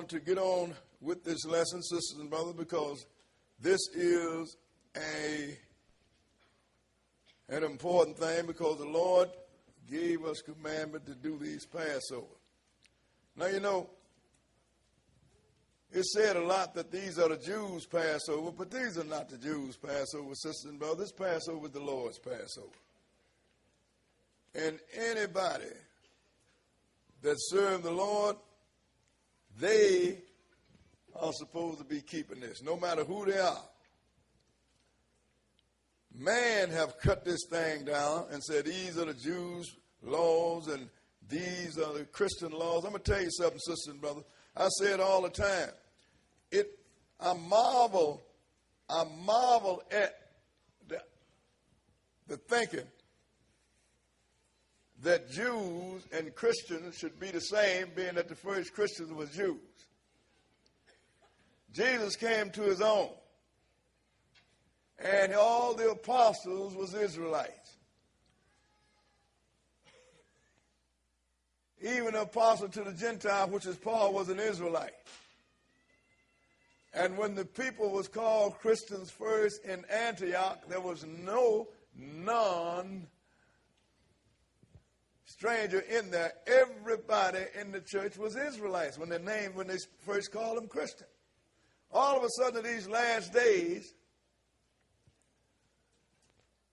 want to get on with this lesson, sisters and brothers, because this is an important thing, because the Lord gave us commandment to do these Passover. Now, you know, it's said a lot that these are the Jews' Passover, but these are not the Jews' Passover, sisters and brothers. This Passover is the Lord's Passover. And anybody that serve the Lord, they are supposed to be keeping this, no matter who they are. Man have cut this thing down and said these are the Jews' laws and these are the Christian laws. I'm going to tell you something, sisters and brothers. I say it all the time. I marvel at the thinking that Jews and Christians should be the same, being that the first Christians were Jews. Jesus came to his own, and all the apostles was Israelites. Even the apostle to the Gentiles, which is Paul, was an Israelite. And when the people was called Christians first in Antioch, there was no non-stranger in there. Everybody in the church was Israelites when they first called them Christian. All of a sudden, in these last days,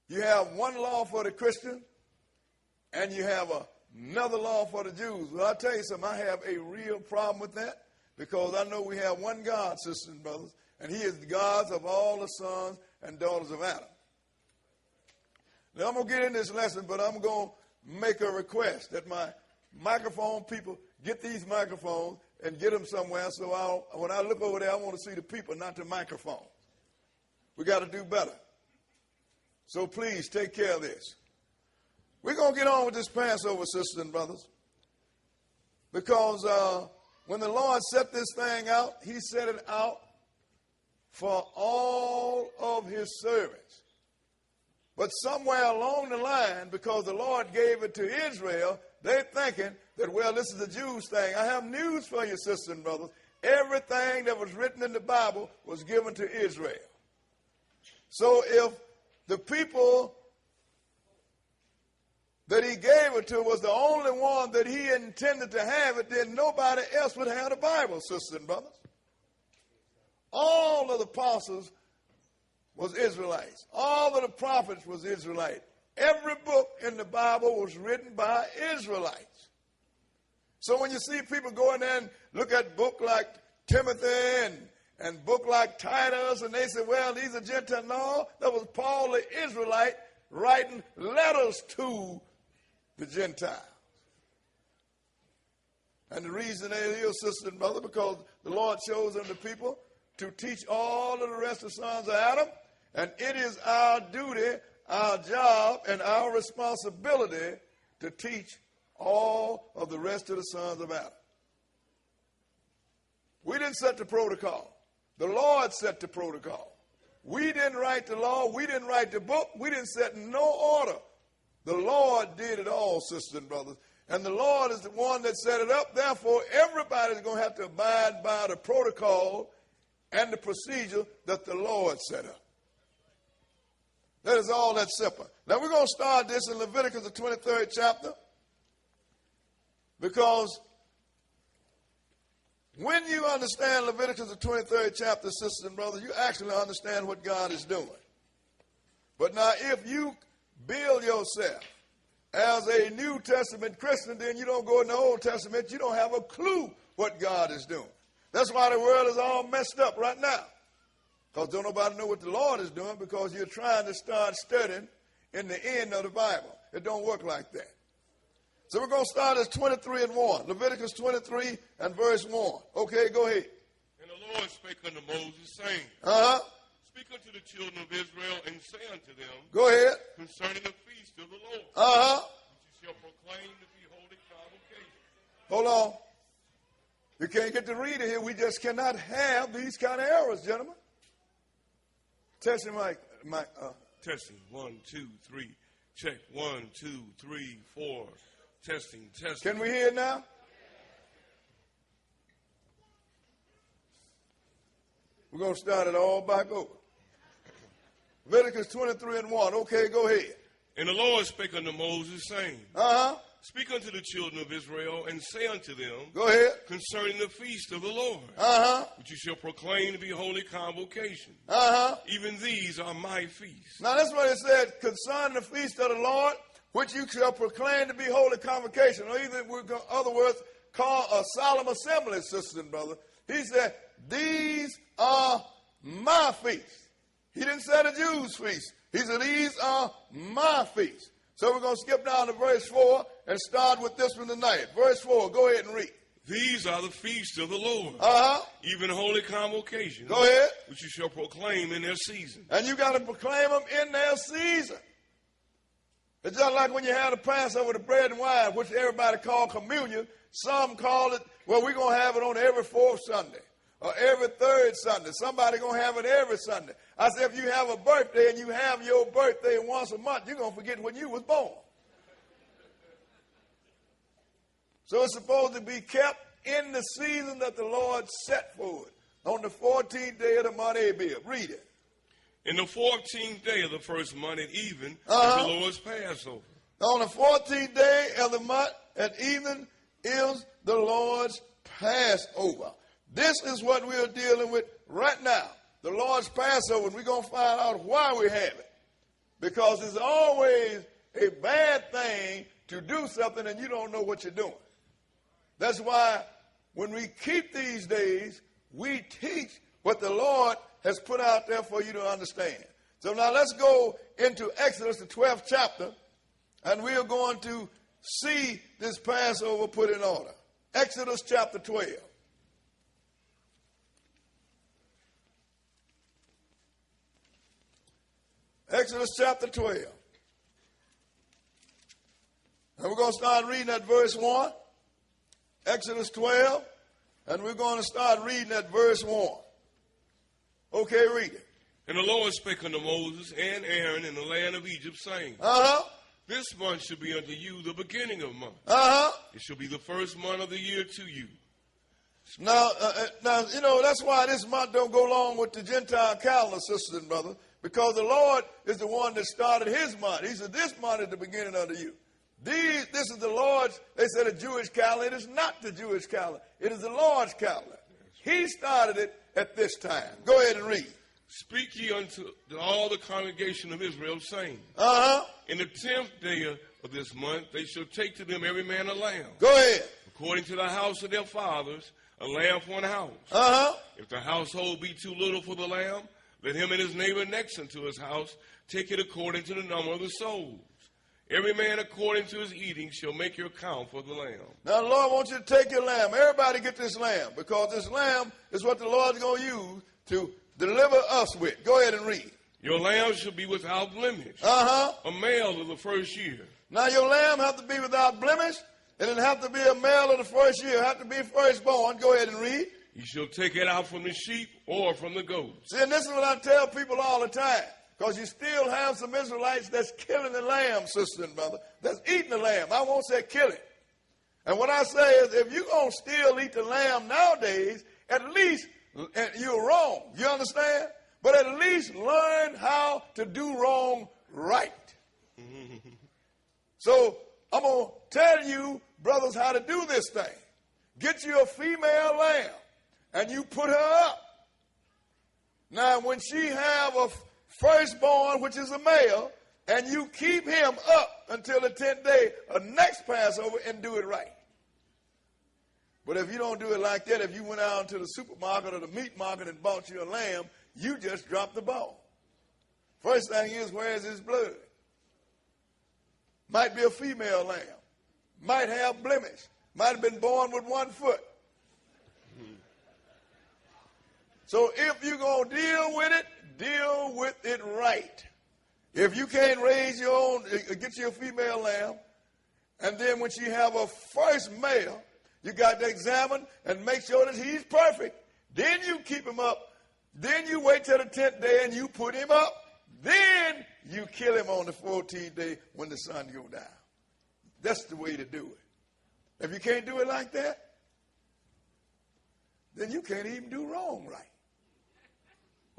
you have one law for the Christian, and you have another law for the Jews. Well, I'll tell you something, I have a real problem with that, because I know we have one God, sisters and brothers, and he is the God of all the sons and daughters of Adam. Now, I'm going to get in this lesson, but I'm going to make a request that my microphone people get these microphones and get them somewhere, so when I look over there, I want to see the people, not the microphone. We got to do better. So please take care of this. We're going to get on with this Passover, sisters and brothers, because when the Lord set this thing out, he set it out for all of his servants. But somewhere along the line, because the Lord gave it to Israel, they're thinking that, well, this is a Jews thing. I have news for you, sisters and brothers. Everything that was written in the Bible was given to Israel. So if the people that he gave it to was the only one that he intended to have it, then nobody else would have the Bible, sisters and brothers. All of the apostles was Israelites. All of the prophets was Israelite. Every book in the Bible was written by Israelites. So when you see people go in there and look at book like Timothy and book like Titus, and they say, well, these are Gentiles. No, that was Paul the Israelite writing letters to the Gentiles. And the reason it is, sister and brother, because the Lord chose them the people to teach all of the rest of the sons of Adam, and it is our duty, our job, and our responsibility to teach all of the rest of the sons of Adam. We didn't set the protocol. The Lord set the protocol. We didn't write the law. We didn't write the book. We didn't set no order. The Lord did it all, sisters and brothers. And the Lord is the one that set it up. Therefore, everybody's going to have to abide by the protocol and the procedure that the Lord set up. That is all that simple. Now, we're going to start this in Leviticus, the 23rd chapter, because when you understand Leviticus, the 23rd chapter, sisters and brothers, you actually understand what God is doing. But now, if you build yourself as a New Testament Christian, then you don't go in the Old Testament, you don't have a clue what God is doing. That's why the world is all messed up right now. Because don't nobody know what the Lord is doing, because you're trying to start studying in the end of the Bible. It don't work like that. So we're going to start at 23 and 1. Leviticus 23 and verse 1. Okay, go ahead. And the Lord spake unto Moses, saying, Speak unto the children of Israel, and say unto them, go ahead. Concerning the feast of the Lord, which you shall proclaim to be holy convocation. Hold on. You can't get the reader here. We just cannot have these kind of errors, gentlemen. Test your mic. Testing. 1, 2, 3. Check. 1, 2, 3, 4. Testing. Can we hear it now? We're going to start it all back over. Leviticus 23:1. Okay, go ahead. And the Lord spake unto Moses, saying, Speak unto the children of Israel, and say unto them, go ahead, concerning the feast of the Lord, which you shall proclaim to be holy convocation. Even these are my feasts. Now that's what it said, concerning the feast of the Lord, which you shall proclaim to be holy convocation, or either, in other words, call a solemn assembly, sisters and brothers. He said, these are my feasts. He didn't say the Jews' feast. He said, these are my feasts. So we're going to skip down to verse 4 and start with this one tonight. Verse 4, go ahead and read. These are the feasts of the Lord, even holy convocations, go ahead, which you shall proclaim in their season. And you got to proclaim them in their season. It's just like when you have the Passover, the bread and wine, which everybody call communion. Some call it, well, we're going to have it on every fourth Sunday or every third Sunday. Somebody going to have it every Sunday. I said, if you have a birthday and you have your birthday once a month, you're going to forget when you was born. So it's supposed to be kept in the season that the Lord set for it, on the 14th day of the month Abib. Read it. In the 14th day of the first month at even is the Lord's Passover. On the 14th day of the month at even is the Lord's Passover. This is what we're dealing with right now. The Lord's Passover, and we're going to find out why we have it. Because it's always a bad thing to do something and you don't know what you're doing. That's why when we keep these days, we teach what the Lord has put out there for you to understand. So now let's go into Exodus, the 12th chapter, and we are going to see this Passover put in order. Exodus chapter 12. Exodus chapter 12. And we're going to start reading at verse 1. Exodus 12. And we're going to start reading at verse 1. Okay, read it. And the Lord spake unto Moses and Aaron in the land of Egypt, saying, This month shall be unto you the beginning of months. It shall be the first month of the year to you. Now, you know, that's why this month don't go along with the Gentile calendar, sisters and brothers, because the Lord is the one that started his month. He said, this month is the beginning of the year. This is the Lord's, they said, a Jewish calendar. It is not the Jewish calendar. It is the Lord's calendar. He started it at this time. Go ahead and read. Speak ye unto all the congregation of Israel, saying, In the 10th day of this month they shall take to them every man a lamb. Go ahead. According to the house of their fathers, a lamb for one house. If the household be too little for the lamb, let him and his neighbor next unto his house take it according to the number of the souls. Every man according to his eating shall make your account for the lamb. Now the Lord wants you to take your lamb. Everybody get this lamb, because this lamb is what the Lord's going to use to deliver us with. Go ahead and read. Your lamb shall be without blemish. A male of the first year. Now your lamb have to be without blemish, and it have to be a male of the first year. It have to be firstborn. Go ahead and read. You shall take it out from the sheep or from the goats. See, and this is what I tell people all the time. Because you still have some Israelites that's killing the lamb, sister and brother, that's eating the lamb. I won't say kill it. And what I say is, if you're going to still eat the lamb nowadays, at least, you're wrong. You understand? But at least learn how to do wrong right. So I'm going to tell you, brothers, how to do this thing. Get you a female lamb, and you put her up. Now, when she have a firstborn, which is a male, and you keep him up until the 10th day of next Passover and do it right. But if you don't do it like that, if you went out to the supermarket or the meat market and bought you a lamb, you just dropped the ball. First thing is, where is his blood? Might be a female lamb. Might have blemish. Might have been born with 1 foot. So if you're going to deal with it right. If you can't raise your own, get you a female lamb, and then when she have a first male, you got to examine and make sure that he's perfect. Then you keep him up. Then you wait till the 10th day and you put him up. Then you kill him on the 14th day when the sun goes down. That's the way to do it. If you can't do it like that, then you can't even do wrong right.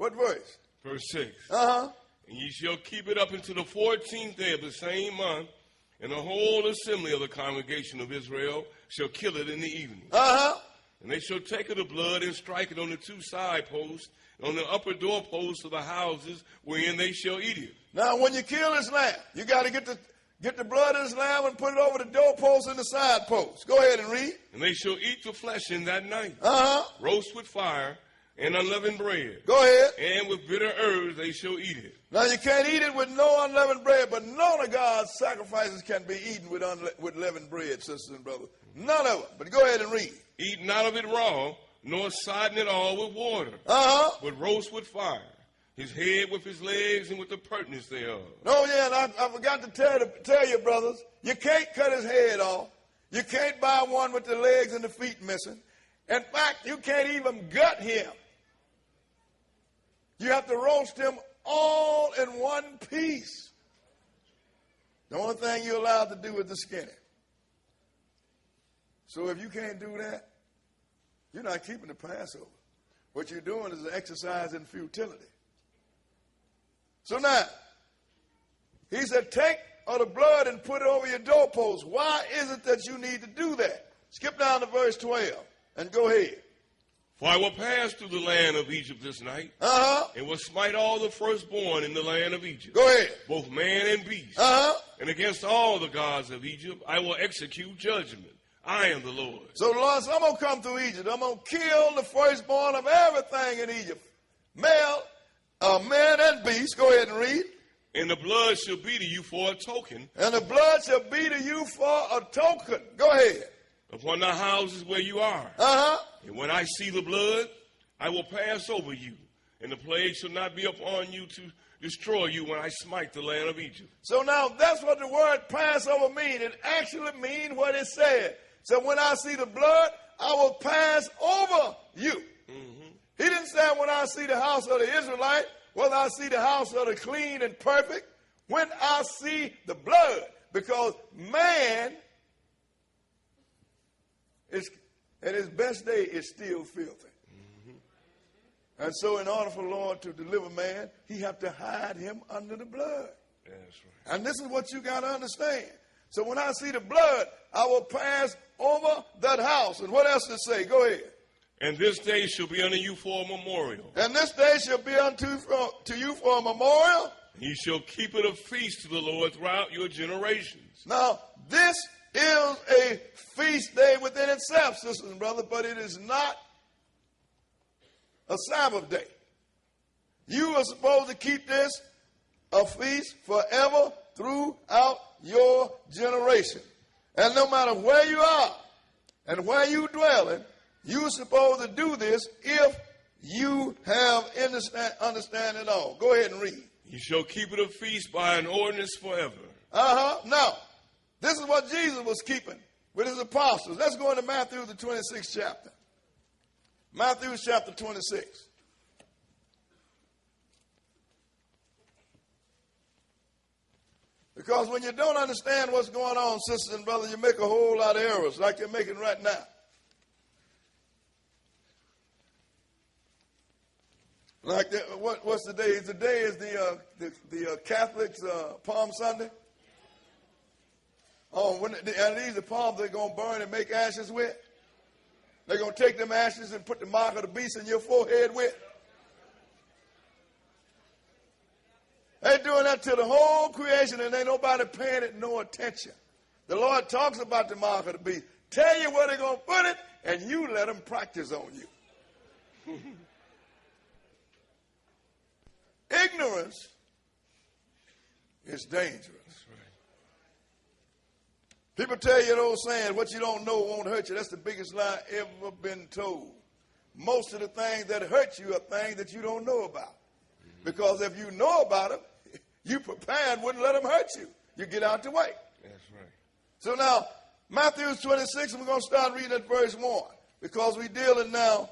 What verse? Verse 6. Uh-huh. And ye shall keep it up until the 14th day of the same month, and the whole assembly of the congregation of Israel shall kill it in the evening. Uh-huh. And they shall take of the blood and strike it on the two side posts, and on the upper door posts of the houses wherein they shall eat it. Now, when you kill this lamb, you got to get the blood of this lamb and put it over the doorposts and the side posts. Go ahead and read. And they shall eat the flesh in that night. Uh-huh. Roast with fire and unleavened bread. Go ahead. And with bitter herbs they shall eat it. Now, you can't eat it with no unleavened bread, but none of God's sacrifices can be eaten with leavened bread, sisters and brothers. None of them. But go ahead and read. Eat not of it raw, nor sodden it all with water. Uh-huh. But roast with fire, his head with his legs and with the purtenance thereof. Oh, yeah, and I forgot to tell you, brothers, you can't cut his head off. You can't buy one with the legs and the feet missing. In fact, you can't even gut him. You have to roast him all in one piece. The only thing you're allowed to do is the skinny. So if you can't do that, you're not keeping the Passover. What you're doing is an exercise in futility. So now, he said, take of the blood and put it over your doorposts. Why is it that you need to do that? Skip down to verse 12 and go ahead. For I will pass through the land of Egypt this night, and will smite all the firstborn in the land of Egypt. Go ahead. Both man and beast. And against all the gods of Egypt I will execute judgment. I am the Lord. So the Lord said, I'm going to come through Egypt. I'm going to kill the firstborn of everything in Egypt. Male, man and beast. Go ahead and read. And the blood shall be to you for a token. And the blood shall be to you for a token. Go ahead. Upon the houses where you are. And when I see the blood, I will pass over you. And the plague shall not be upon you to destroy you when I smite the land of Egypt. So now that's what the word Passover means. It actually means what it said. So when I see the blood, I will pass over you. Mm-hmm. He didn't say when I see the house of the Israelite, whether I see the house of the clean and perfect, when I see the blood. Because man is, at his best day, is still filthy. Mm-hmm. And so in order for the Lord to deliver man, he have to hide him under the blood. That's right. And this is what you got to understand. So when I see the blood, I will pass over that house. And what else does it say? Go ahead. And this day shall be unto you for a memorial. And this day shall be unto you for a memorial. Ye shall keep it a feast to the Lord throughout your generations. Now, this is a feast day within itself, sisters and brothers, but it is not a Sabbath day. You are supposed to keep this a feast forever throughout your generation. And no matter where you are and where you dwell, you're supposed to do this if you have understand it all. Go ahead and read. You shall keep it a feast by an ordinance forever. Now, this is what Jesus was keeping with his apostles. Let's go into Matthew, the 26th chapter. Matthew chapter 26. Because when you don't understand what's going on, sisters and brothers, you make a whole lot of errors like you're making right now. Like, what's the day? Today is the Catholics' Palm Sunday. Oh, and these are palms they're going to burn and make ashes with. They're going to take them ashes and put the mark of the beast in your forehead with. They're doing that to the whole creation, and ain't nobody paying it no attention. The Lord talks about the mark of the beast. Tell you where they're going to put it, and you let them practice on you. Ignorance is dangerous. Right. People tell you those saying, what you don't know won't hurt you. That's the biggest lie ever been told. Most of the things that hurt you are things that you don't know about. Mm-hmm. Because if you know about them, you prepared wouldn't let them hurt you. You get out the way. That's right. So now, Matthew 26, and we're going to start reading at verse 1. Because we're dealing now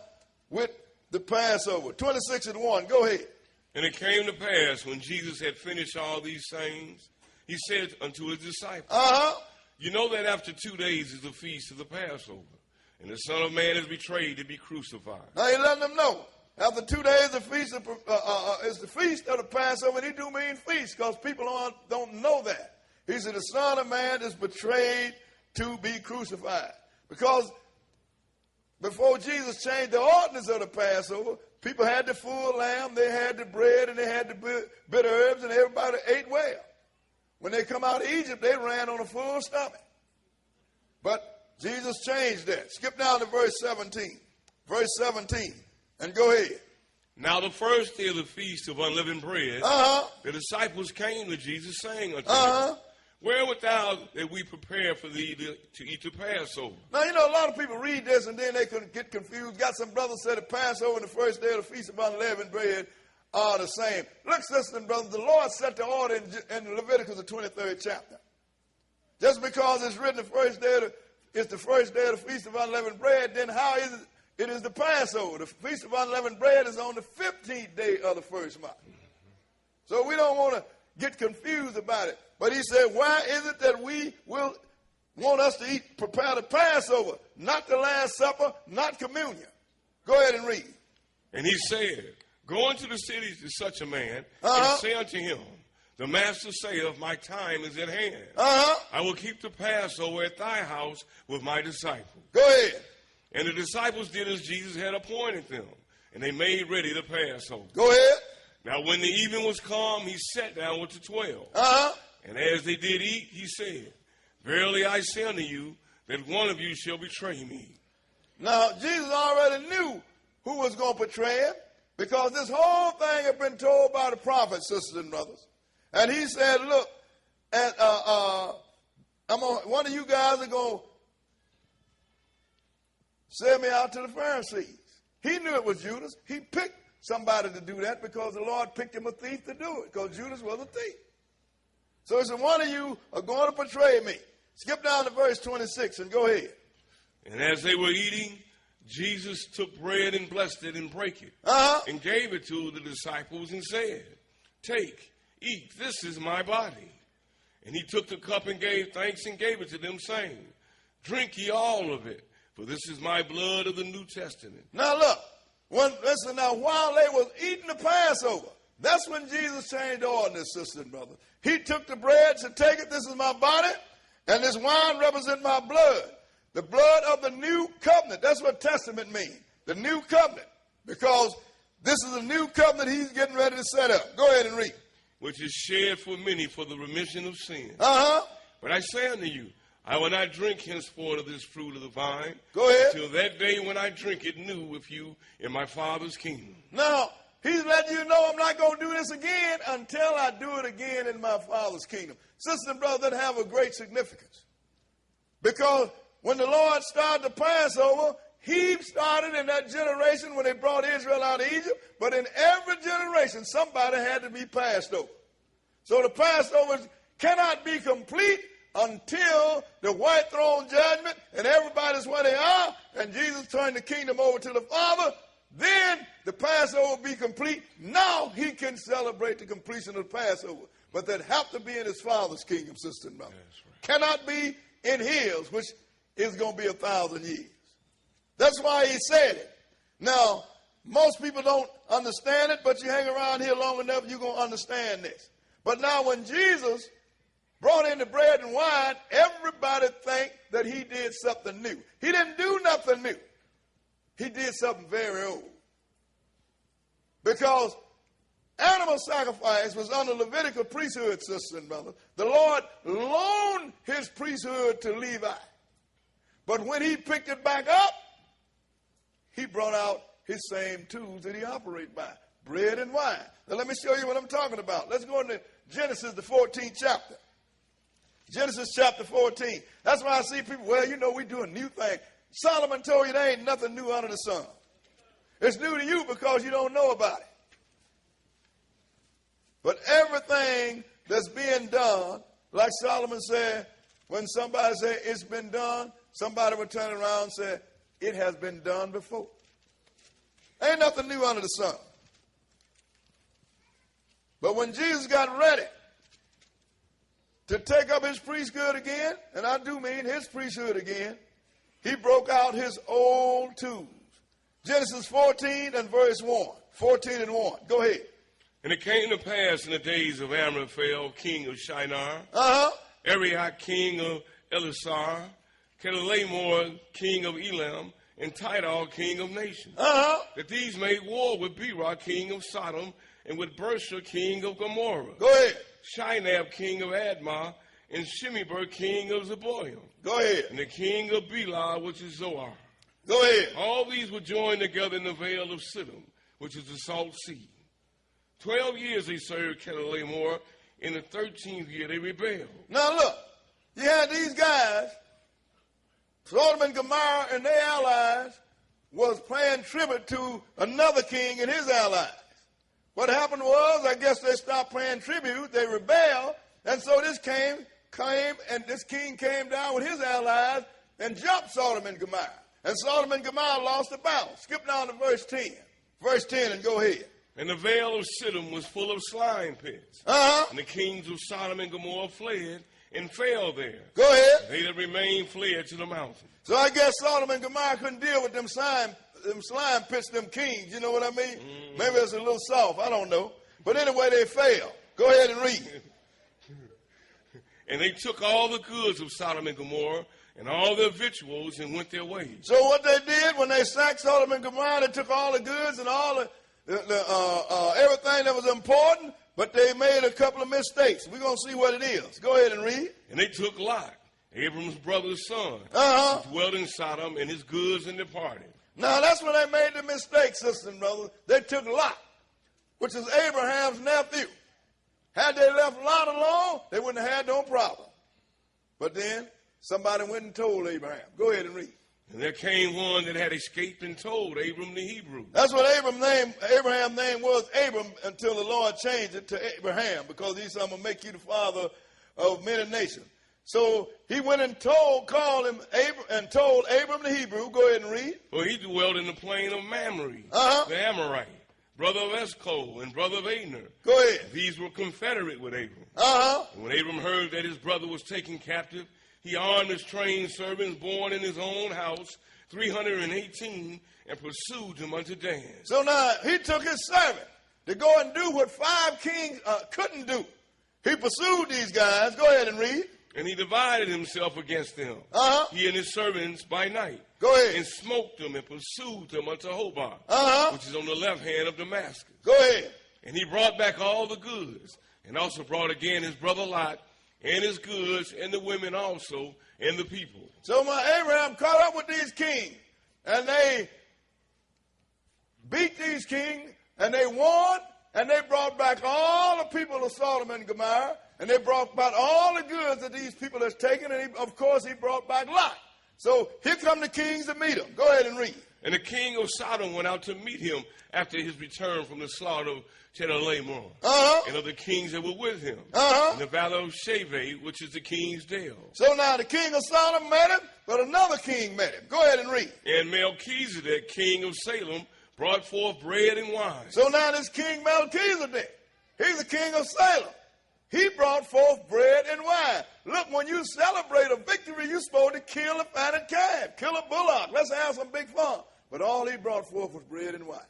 with the Passover. 26:1. Go ahead. And it came to pass, when Jesus had finished all these things, he said unto his disciples, You know that after 2 days is the feast of the Passover, and the Son of Man is betrayed to be crucified. Now he letting them know. After 2 days, the feast is the feast of the Passover, and he do mean feast because people don't know that. He said the Son of Man is betrayed to be crucified. Because before Jesus changed the ordinance of the Passover, people had the full lamb, they had the bread, and they had the bitter herbs, and everybody ate well. When they come out of Egypt, they ran on a full stomach. But Jesus changed that. Skip down to verse 17. Verse 17. And go ahead. Now the first day of the feast of unleavened bread, the disciples came to Jesus, saying unto him, Where wilt thou that we prepare for thee to eat the Passover? Now, you know, a lot of people read this and then they could get confused. Got some brothers said the Passover and the first day of the Feast of Unleavened Bread are the same. Look, sisters and brothers, the Lord set the order in Leviticus, the 23rd chapter. Just because it's written it's the first day of the Feast of Unleavened Bread, then how is it? It is the Passover. The Feast of Unleavened Bread is on the 15th day of the first month. So we don't want to get confused about it. But he said, why is it that we will want us to prepare the Passover, not the Last Supper, not communion? Go ahead and read. And he said, Go into the cities to such a man, and say unto him, The Master saith, My time is at hand. I will keep the Passover at thy house with my disciples. Go ahead. And the disciples did as Jesus had appointed them, and they made ready the Passover. Go ahead. Now when the evening was come, he sat down with the 12. And as they did eat, he said, Verily I say unto you, that one of you shall betray me. Now, Jesus already knew who was going to betray him, because this whole thing had been told by the prophets, sisters and brothers. And he said, look, one of you guys are going to send me out to the Pharisees. He knew it was Judas. He picked somebody to do that because the Lord picked him a thief to do it, because Judas was a thief. So he said, one of you are going to betray me. Skip down to verse 26 and go ahead. And as they were eating, Jesus took bread and blessed it and brake it, and gave it to the disciples and said, Take, eat, this is my body. And he took the cup and gave thanks and gave it to them, saying, Drink ye all of it, for this is my blood of the New Testament. Now look, while they was eating the Passover, that's when Jesus changed the ordinance, sisters and brothers. He took the bread, said, Take it, this is my body, and this wine represents my blood. The blood of the new covenant. That's what testament means. The new covenant. Because this is a new covenant he's getting ready to set up. Go ahead and read. Which is shed for many for the remission of sin. But I say unto you, I will not drink henceforth of this fruit of the vine. Go ahead. Till that day when I drink it new with you in my Father's kingdom. Now, he's letting you know I'm not going to do this again until I do it again in my Father's kingdom. Sisters and brothers, that have a great significance. Because when the Lord started the Passover, he started in that generation when they brought Israel out of Egypt. But in every generation, somebody had to be passed over. So the Passover cannot be complete until the white throne judgment and everybody's where they are, and Jesus turned the kingdom over to the Father. Then the Passover will be complete. Now he can celebrate the completion of the Passover. But that have to be in his Father's kingdom, sister and brother. Right. Cannot be in his, which is going to be 1,000 years. That's why he said it. Now, most people don't understand it, but you hang around here long enough, you're going to understand this. But now when Jesus brought in the bread and wine, everybody think that he did something new. He didn't do nothing new. He did something very old. Because animal sacrifice was under Levitical priesthood, sisters and brothers. The Lord loaned his priesthood to Levi. But when he picked it back up, he brought out his same tools that he operated by, bread and wine. Now let me show you what I'm talking about. Let's go into Genesis, the 14th chapter. Genesis chapter 14. That's why I see people, we do a new thing. Solomon told you there ain't nothing new under the sun. It's new to you because you don't know about it. But everything that's being done, like Solomon said, when somebody said it's been done, somebody would turn around and say, it has been done before. Ain't nothing new under the sun. But when Jesus got ready to take up his priesthood again, and I do mean his priesthood again, he broke out his old tools. Genesis 14 and verse 1. 14 and 1. Go ahead. And it came to pass in the days of Amraphel, king of Shinar, Arioch, king of Elisar, Kedorlaomer, king of Elam, and Tidal, king of nations, that these made war with Bera, king of Sodom, and with Bersha, king of Gomorrah. Go ahead. Shinab, king of Admah, and Shemeber, king of Zeboim. Go ahead. And the king of Bela, which is Zoar. Go ahead. All these were joined together in the vale of Siddim, which is the Salt Sea. 12 years they served Kedorlaomer. In the 13th year they rebelled. Now look, you had these guys, Sodom and Gomorrah and their allies was paying tribute to another king and his allies. What happened was, I guess they stopped paying tribute, they rebelled, and so this king came down with his allies and jumped Sodom and Gomorrah. And Sodom and Gomorrah lost the battle. Skip down to verse 10. Verse 10 and go ahead. And the vale of Siddim was full of slime pits. And the kings of Sodom and Gomorrah fled and fell there. Go ahead. They that remained fled to the mountains. So I guess Sodom and Gomorrah couldn't deal with them slime pits, them kings. You know what I mean? Maybe it's a little soft. I don't know. But anyway, they fell. Go ahead and read. And they took all the goods of Sodom and Gomorrah and all their victuals and went their ways. So what they did when they sacked Sodom and Gomorrah, they took all the goods and all the everything that was important, but they made a couple of mistakes. We're going to see what it is. Go ahead and read. And they took Lot, Abram's brother's son, who dwelt in Sodom, and his goods, and departed. Now, that's when they made the mistake, sisters and brothers. They took Lot, which is Abraham's nephew. Had they left Lot alone, they wouldn't have had no problem. But then somebody went and told Abraham. Go ahead and read. And there came one that had escaped and told Abram the Hebrew. That's what Abraham's name was, Abram, until the Lord changed it to Abraham, because he said, I'm going to make you the father of many nations. So he went and told Abram the Hebrew. Go ahead and read. For he dwelt in the plain of Mamre, the Amorite, brother of Eshcol and brother of Aner. Go ahead. These were confederate with Abram. And when Abram heard that his brother was taken captive, he armed his trained servants born in his own house, 318, and pursued him unto Dan. So now he took his servant to go and do what 5 kings couldn't do. He pursued these guys. Go ahead and read. And he divided himself against them, he and his servants by night. Go ahead. And smote them and pursued them unto Hobah, which is on the left hand of Damascus. Go ahead. And he brought back all the goods, and also brought again his brother Lot, and his goods, and the women also, and the people. So Abraham caught up with these kings, and they beat these kings, and they won, and they brought back all the people of Sodom and Gomorrah, and they brought back all the goods that these people has taken, and of course he brought back Lot. So here come the kings to meet him. Go ahead and read. And the king of Sodom went out to meet him after his return from the slaughter of Kedorlaomer, and of the kings that were with him, in the valley of Shaveh, which is the king's dale. So now the king of Sodom met him, but another king met him. Go ahead and read. And Melchisedec, king of Salem, brought forth bread and wine. So now this king Melchisedec, he's the king of Salem. He brought forth bread and wine. Look, when you celebrate a victory, you're supposed to kill a fatted calf, kill a bullock. Let's have some big fun. But all he brought forth was bread and wine.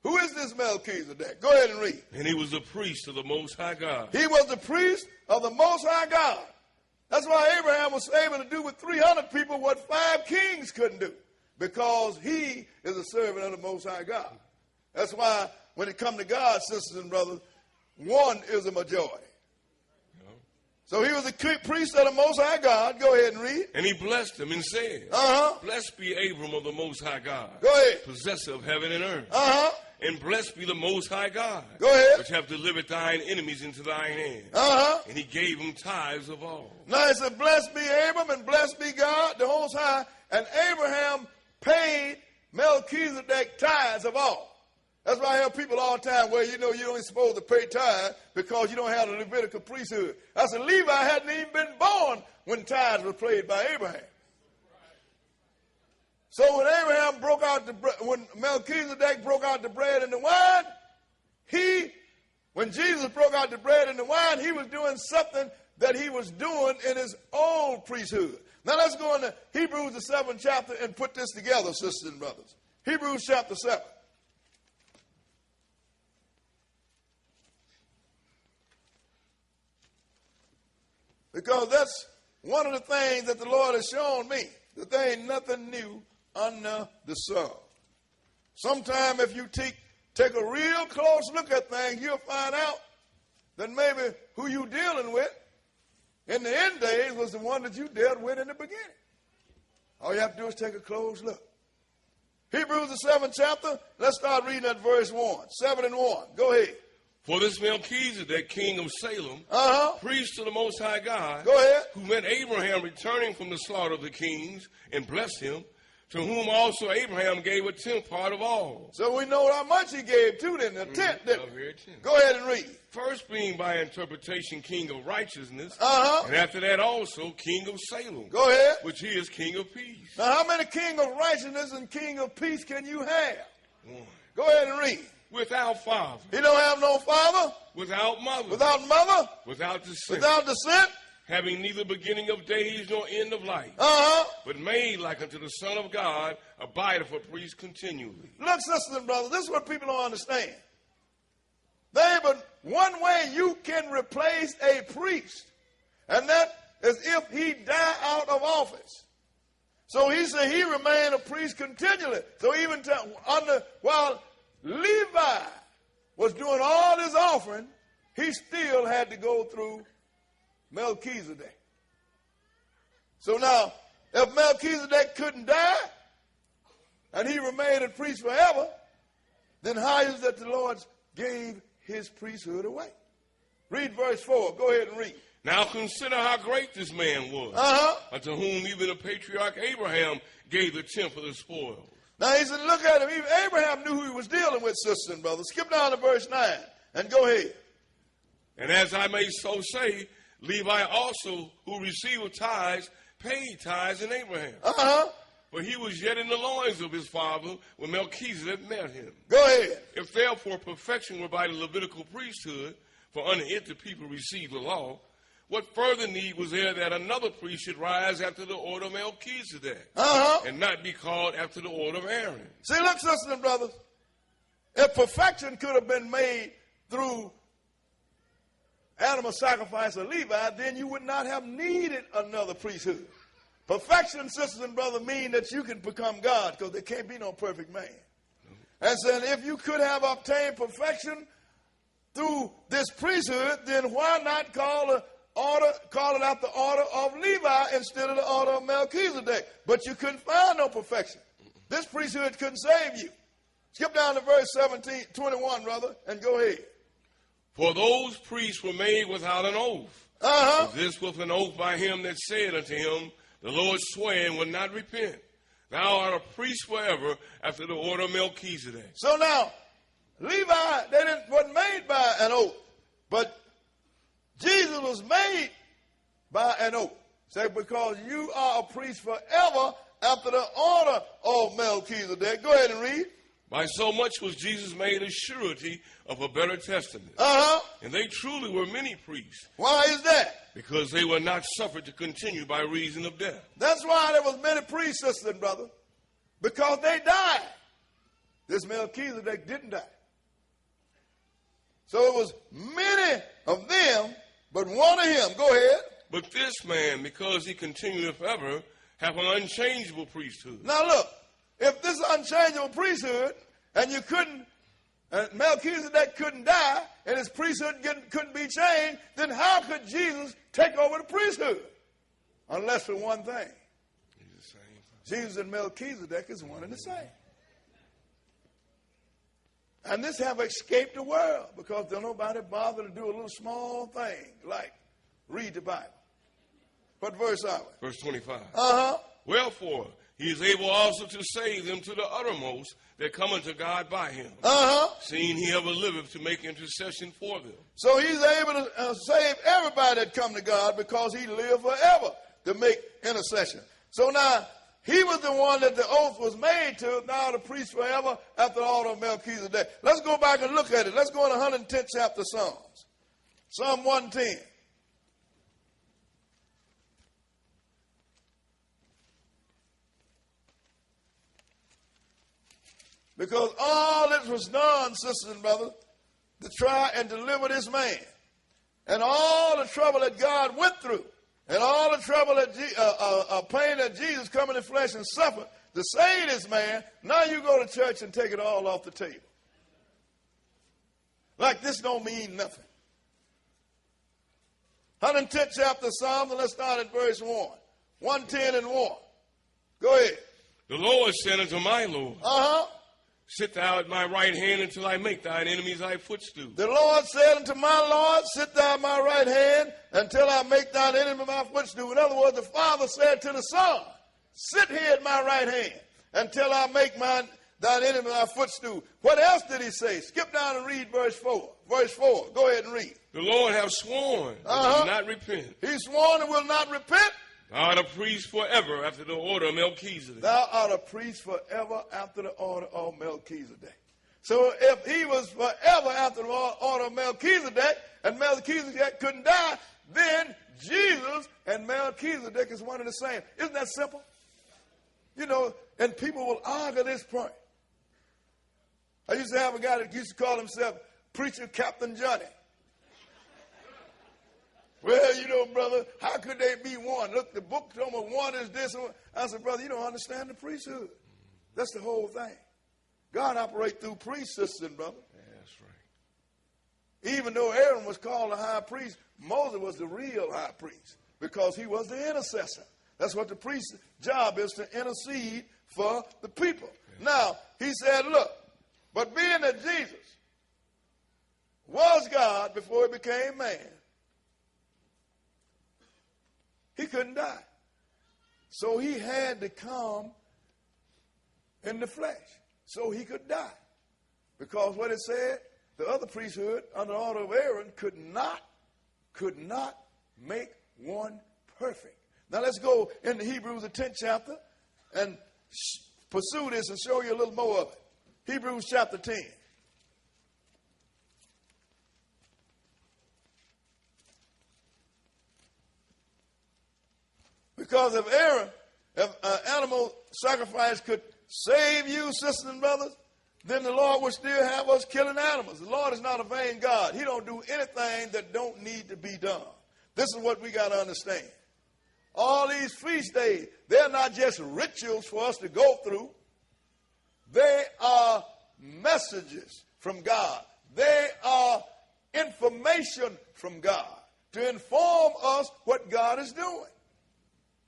Who is this Melchizedek? Go ahead and read. And he was the priest of the Most High God. He was the priest of the Most High God. That's why Abraham was able to do with 300 people what 5 kings couldn't do, because he is a servant of the Most High God. That's why when it comes to God, sisters and brothers, one is a majority. So he was the priest of the Most High God. Go ahead and read. And he blessed him and said, Blessed be Abram of the Most High God, go ahead, possessor of heaven and earth. And blessed be the Most High God, go ahead, which have delivered thine enemies into thine hand. And he gave him tithes of all. Now it said, blessed be Abram and blessed be God, the Most High. And Abraham paid Melchizedek tithes of all. That's why I hear people all the time, well, you know, you ain't supposed to pay tithes because you don't have the Levitical priesthood. I said, Levi hadn't even been born when tithes were paid by Abraham. So when Melchizedek broke out the bread and the wine, when Jesus broke out the bread and the wine, he was doing something that he was doing in his old priesthood. Now let's go into Hebrews the 7th chapter and put this together, sisters and brothers. Hebrews chapter 7. Because that's one of the things that the Lord has shown me, that there ain't nothing new under the sun. Sometime if you take a real close look at things, you'll find out that maybe who you dealing with in the end days was the one that you dealt with in the beginning. All you have to do is take a close look. Hebrews the 7th chapter, let's start reading at verse 1. 7 and 1. Go ahead. For this Melchisedec, king of Salem, priest to the Most High God, go ahead, who met Abraham returning from the slaughter of the kings and blessed him, to whom also Abraham gave a tenth part of all. So we know how much he gave too, then a tenth. Go ahead and read. First being by interpretation king of righteousness, and after that also king of Salem. Go ahead. Which he is king of peace. Now how many king of righteousness and king of peace can you have? One. Go ahead and read. Without father. He don't have no father. Without mother. Without mother. Without descent. Without descent. Having neither beginning of days nor end of life. But made like unto the Son of God, abideth a priest continually. Look, sisters and brothers, this is what people don't understand. There ain't but one way you can replace a priest, and that is if he die out of office. So he said he remained a priest continually. So even while Levi was doing all his offering, he still had to go through Melchizedek. So now, if Melchizedek couldn't die, and he remained a priest forever, then how is that the Lord gave his priesthood away? Read verse 4. Go ahead and read. Now consider how great this man was, unto whom even the patriarch Abraham gave the tenth of the spoils. Now he said, look at him. Even Abraham knew who he was dealing with, sisters and brothers. Skip down to verse 9 and go ahead. And as I may so say, Levi also, who received tithes, paid tithes in Abraham. For he was yet in the loins of his father when Melchizedek met him. Go ahead. If therefore perfection were by the Levitical priesthood, for under it the people received the law, what further need was there that another priest should rise after the order of Melchizedek, and not be called after the order of Aaron? See, look, sisters and brothers, if perfection could have been made through animal sacrifice of Levi, then you would not have needed another priesthood. Perfection, sisters and brothers, mean that you can become God, because there can't be no perfect man. And so if you could have obtained perfection through this priesthood, then why not call it out the order of Levi instead of the order of Melchizedek? But you couldn't find no perfection. This priesthood couldn't save you. Skip down to verse 21, brother, and go ahead. For those priests were made without an oath. But this with an oath by him that said unto him, the Lord sware and will not repent. Thou art a priest forever after the order of Melchizedek. So now, Levi, wasn't made by an oath, but Jesus was made by an oath. Say, because you are a priest forever after the order of Melchizedek. Go ahead and read. By so much was Jesus made a surety of a better testament. And they truly were many priests. Why is that? Because they were not suffered to continue by reason of death. That's why there was many priests, sisters and brothers. Because they died. This Melchizedek didn't die. So it was many of them, but one of him. Go ahead. But this man, because he continued forever, have an unchangeable priesthood. Now look, if this unchangeable priesthood, and Melchizedek couldn't die, and his priesthood couldn't be changed, then how could Jesus take over the priesthood? Unless for one thing. He's the same. Jesus and Melchizedek is one and the same. And this have escaped the world because don't nobody bother to do a little small thing like read the Bible. What verse are we? Verse 25. Wherefore, he is able also to save them to the uttermost that come unto God by him. Seeing he ever liveth to make intercession for them. So he's able to save everybody that come to God because he lived forever to make intercession. So now, he was the one that the oath was made to, now the priest forever after the order of Melchizedek. Let's go back and look at it. Let's go in 110th chapter Psalms. Psalm 110. Because all this was done, sisters and brothers, to try and deliver this man. And all the trouble that God went through, and all the trouble that pain that Jesus come in the flesh and suffered to save this man, now you go to church and take it all off the table. Like this don't mean nothing. 110th chapter of Psalms, and let's start at verse 1. 110 and 1. Go ahead. The Lord said unto my Lord, sit thou at my right hand until I make thine enemies thy footstool. The Lord said unto my Lord, sit thou at my right hand until I make thine enemy my footstool. In other words, the Father said to the Son, sit here at my right hand until I make thine enemy my footstool. What else did he say? Skip down and read verse 4. Verse 4. Go ahead and read. The Lord hath sworn and will not repent. He sworn and will not repent. Thou art a priest forever after the order of Melchisedec. Thou art a priest forever after the order of Melchizedek. So if he was forever after the order of Melchizedek, and Melchizedek couldn't die, then Jesus and Melchizedek is one and the same. Isn't that simple? You know, and people will argue this point. I used to have a guy that used to call himself Preacher Captain Johnny. Well, you know, brother, how could they be one? Look, the book told me one is this. I said, brother, you don't understand the priesthood. That's the whole thing. God operates through priests, sisters and brothers. Yeah, that's right. Even though Aaron was called a high priest, Moses was the real high priest because he was the intercessor. That's what the priest's job is, to intercede for the people. Yeah. Now, he said, look, but being that Jesus was God before he became man, he couldn't die. So he had to come in the flesh so he could die. Because what it said, the other priesthood under the order of Aaron could not make one perfect. Now let's go into Hebrews, the 10th chapter, and pursue this and show you a little more of it. Hebrews chapter 10. Because if animal sacrifice could save you, sisters and brothers, then the Lord would still have us killing animals. The Lord is not a vain God. He don't do anything that don't need to be done. This is what we got to understand. All these feast days, they're not just rituals for us to go through. They are messages from God. They are information from God to inform us what God is doing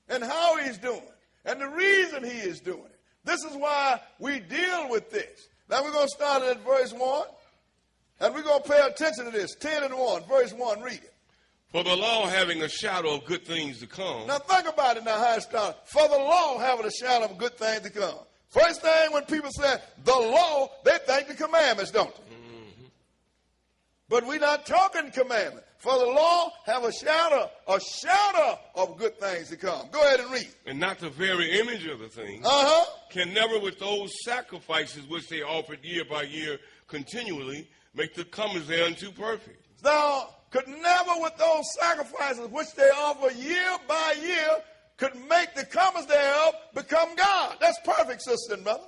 and how he's doing and the reason he is doing it. This is why we deal with this. Now we're going to start at verse 1, and we're going to pay attention to this. 10 and 1, verse 1, read it. For the law having a shadow of good things to come. Now think about it now, how it started. For the law having a shadow of good things to come. First thing when people say the law, they think the commandments, don't they? Mm-hmm. But we're not talking commandments. For the law have a shadow of good things to come. Go ahead and read. And not the very image of the thing. Can never with those sacrifices which they offered year by year continually make the comers thereunto perfect. Now, could never with those sacrifices which they offer year by year could make the comers thereof become God. That's perfect, sister and brother.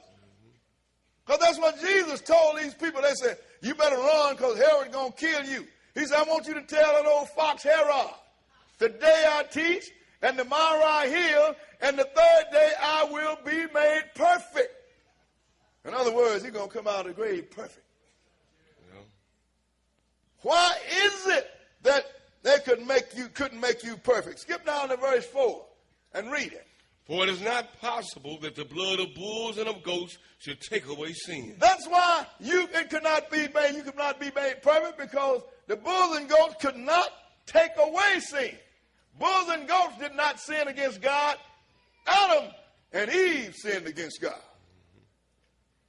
Because that's what Jesus told these people. They said, you better run because Herod's going to kill you. He said, I want you to tell that old fox Herod, today I teach, and tomorrow I heal, and the third day I will be made perfect. In other words, he's going to come out of the grave perfect. Yeah. Why is it that they couldn't make you perfect? Skip down to verse 4 and read it. For it is not possible that the blood of bulls and of goats should take away sin. That's why you could not be made perfect, because the bulls and goats could not take away sin. Bulls and goats did not sin against God. Adam and Eve sinned against God.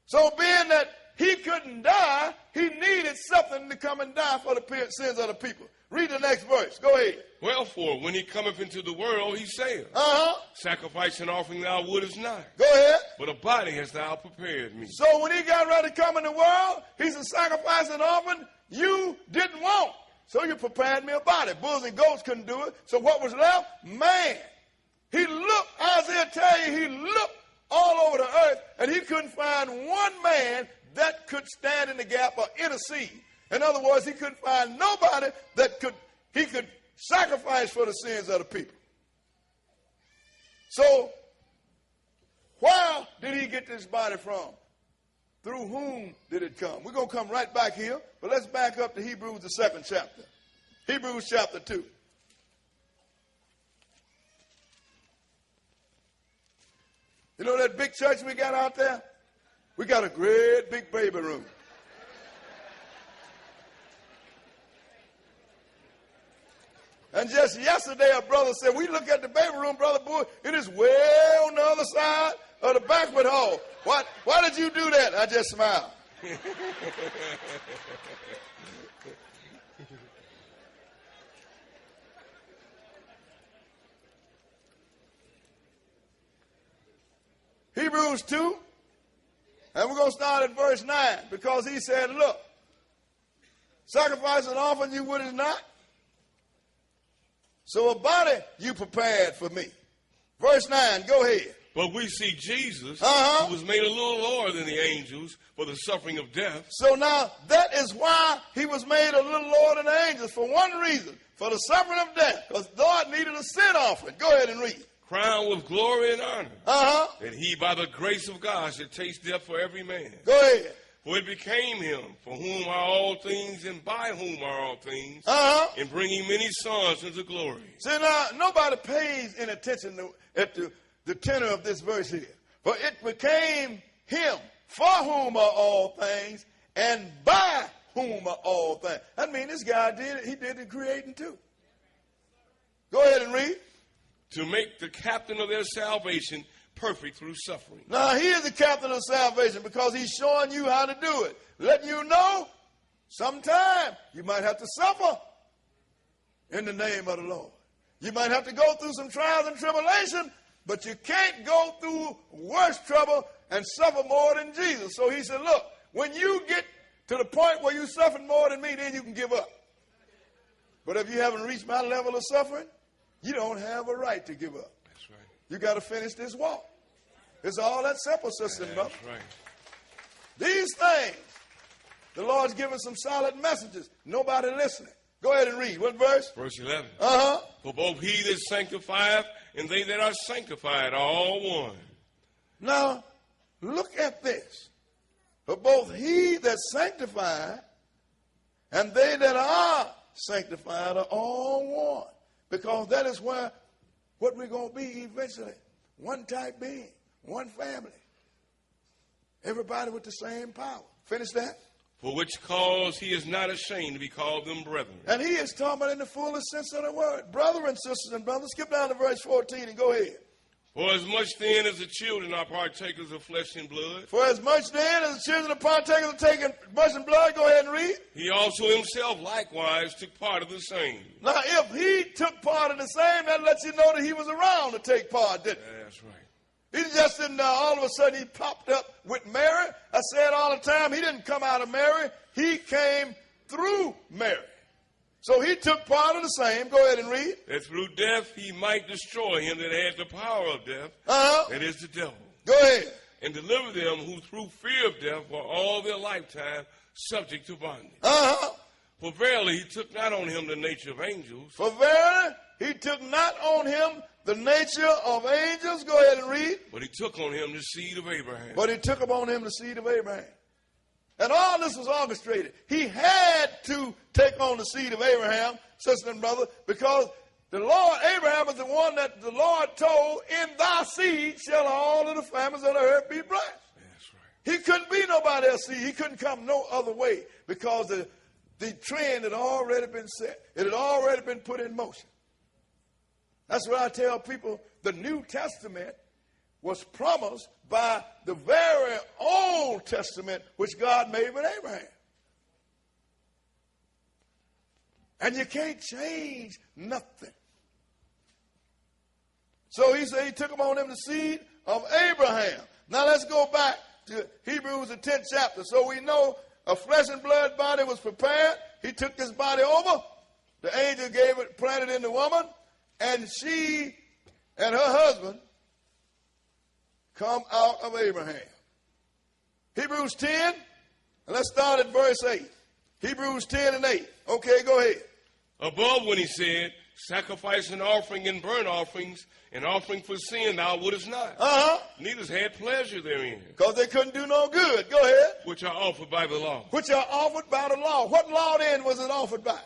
So being that he couldn't die, he needed something to come and die for the sins of the people. Read the next verse. Go ahead. Wherefore, when he cometh into the world, he saith, sacrifice and offering thou wouldest not. Go ahead. But a body hast thou prepared me. So when he got ready to come in the world, he said, sacrifice and offering you didn't want. So you prepared me a body. Bulls and goats couldn't do it. So what was left? Man. He looked, Isaiah tell you, he looked all over the earth And he couldn't find one man that could stand in the gap or intercede. In other words, he couldn't find nobody that he could sacrifice for the sins of the people. So, where did he get this body from? Through whom did it come? We're going to come right back here, but let's back up to Hebrews, the 2nd chapter. Hebrews chapter 2. You know that big church we got out there? We got a great big baby room. And just yesterday, a brother said, we look at the baby room, Brother Boy, it is way on the other side of the banquet hall. Why did you do that? I just smiled. Hebrews 2, and we're going to start at verse 9, because he said, look, sacrifice and offering you would it not? So a body you prepared for me. Verse 9, go ahead. But we see Jesus, who was made a little lower than the angels for the suffering of death. So now that is why he was made a little lower than the angels, for one reason, for the suffering of death, because God needed a sin offering. Go ahead and read. Crowned with glory and honor, that he by the grace of God should taste death for every man. Go ahead. For it became him, for whom are all things, and by whom are all things, in bringing many sons into glory. See, now, nobody pays any attention at the tenor of this verse here. For it became him, for whom are all things, and by whom are all things. That means this guy did it. He did the creating too. Go ahead and read. To make the captain of their salvation perfect through suffering. Now, he is the captain of salvation because he's showing you how to do it. Letting you know, sometime you might have to suffer in the name of the Lord. You might have to go through some trials and tribulation, but you can't go through worse trouble and suffer more than Jesus. So he said, look, when you get to the point where you suffer more than me, then you can give up. But if you haven't reached my level of suffering, you don't have a right to give up. That's right. You got to finish this walk. It's all that simple, sister and brother. That's right. These things, the Lord's giving some solid messages. Nobody listening. Go ahead and read. What verse? Verse 11. For both he that sanctifieth and they that are sanctified are all one. Now, look at this. For both he that sanctified and they that are sanctified are all one. Because that is what we're going to be eventually. One type being, one family. Everybody with the same power. Finish that. For which cause he is not ashamed to be called them brethren. And he is talking about in the fullest sense of the word. Brother and sisters and brothers, skip down to verse 14 and go ahead. For as much then as the children are partakers of flesh and blood. For as much then as the children are partakers of taking flesh and blood, go ahead and read. He also himself likewise took part of the same. Now, if he took part of the same, that lets you know that he was around to take part, didn't it? That's right. He just didn't, all of a sudden, he popped up with Mary. I said all the time, he didn't come out of Mary. He came through Mary. So he took part of the same. Go ahead and read. That through death he might destroy him that had the power of death. That is the devil. Go ahead. And deliver them who through fear of death were all their lifetime subject to bondage. For verily he took not on him the nature of angels. For verily he took not on him the nature of angels. Go ahead and read. But he took on him the seed of Abraham. But he took upon him the seed of Abraham. And all this was orchestrated. He had to take on the seed of Abraham, sister and brother, because the Lord, Abraham is the one that the Lord told, in thy seed shall all of the families of the earth be blessed. That's right. He couldn't be nobody else's seed. He couldn't come no other way because the trend had already been set. It had already been put in motion. That's what I tell people. The New Testament was promised by the very Old Testament which God made with Abraham. And you can't change nothing. So he said he took upon him the seed of Abraham. Now let's go back to Hebrews the 10th chapter. So we know a flesh and blood body was prepared. He took this body over. The angel gave it, planted in the woman. And she and her husband come out of Abraham. Hebrews 10, and let's start at verse 8. Hebrews 10 and 8. Okay, go ahead. Above when he said, sacrifice and offering and burnt offerings and offering for sin thou wouldest not. Neither had pleasure therein. Because they couldn't do no good. Go ahead. Which are offered by the law. Which are offered by the law. What law then was it offered by?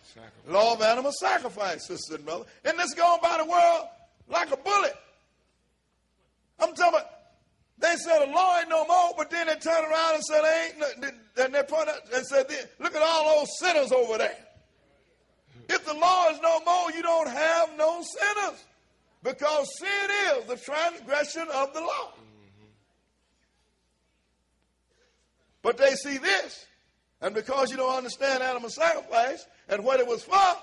Sacrifice. Law of animal sacrifice, sisters and brothers. And this going by the world like a bullet. I'm talking about, they said the law ain't no more, but then they turn around and said they ain't, and they put it and said, look at all those sinners over there. If the law is no more, you don't have no sinners. Because sin is the transgression of the law. But they see this, and because you don't understand animal sacrifice and what it was for,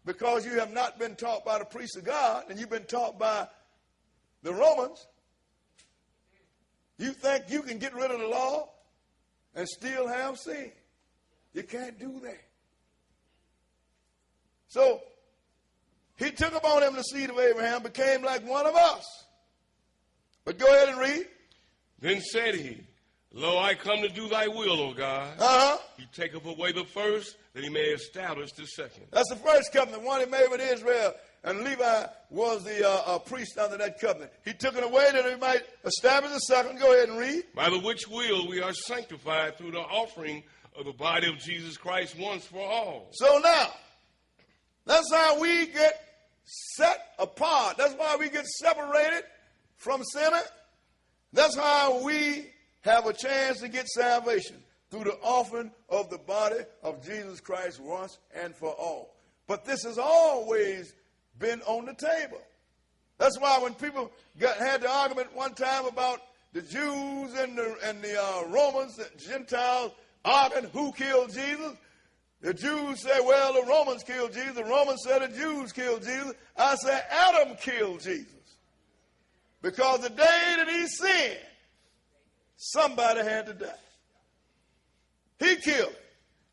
because you have not been taught by the priests of God, and you've been taught by the Romans, you think you can get rid of the law and still have sin. You can't do that. So, he took upon him the seed of Abraham, became like one of us. But go ahead and read. Then said he, Lo, I come to do thy will, O God. He taketh away the first, that he may establish the second. That's the first covenant, one he made with Israel. And Levi was the priest under that covenant. He took it away that he might establish the second. Go ahead and read. By the which will we are sanctified through the offering of the body of Jesus Christ once for all. So now, that's how we get set apart. That's why we get separated from sinner. That's how we have a chance to get salvation, through the offering of the body of Jesus Christ once and for all. But this has always been on the table. That's why when people had the argument one time about the Jews and the Romans, the Gentiles, arguing who killed Jesus, the Jews say, well, the Romans killed Jesus. The Romans said the Jews killed Jesus. I say Adam killed Jesus. Because the day that he sinned, somebody had to die. He killed him.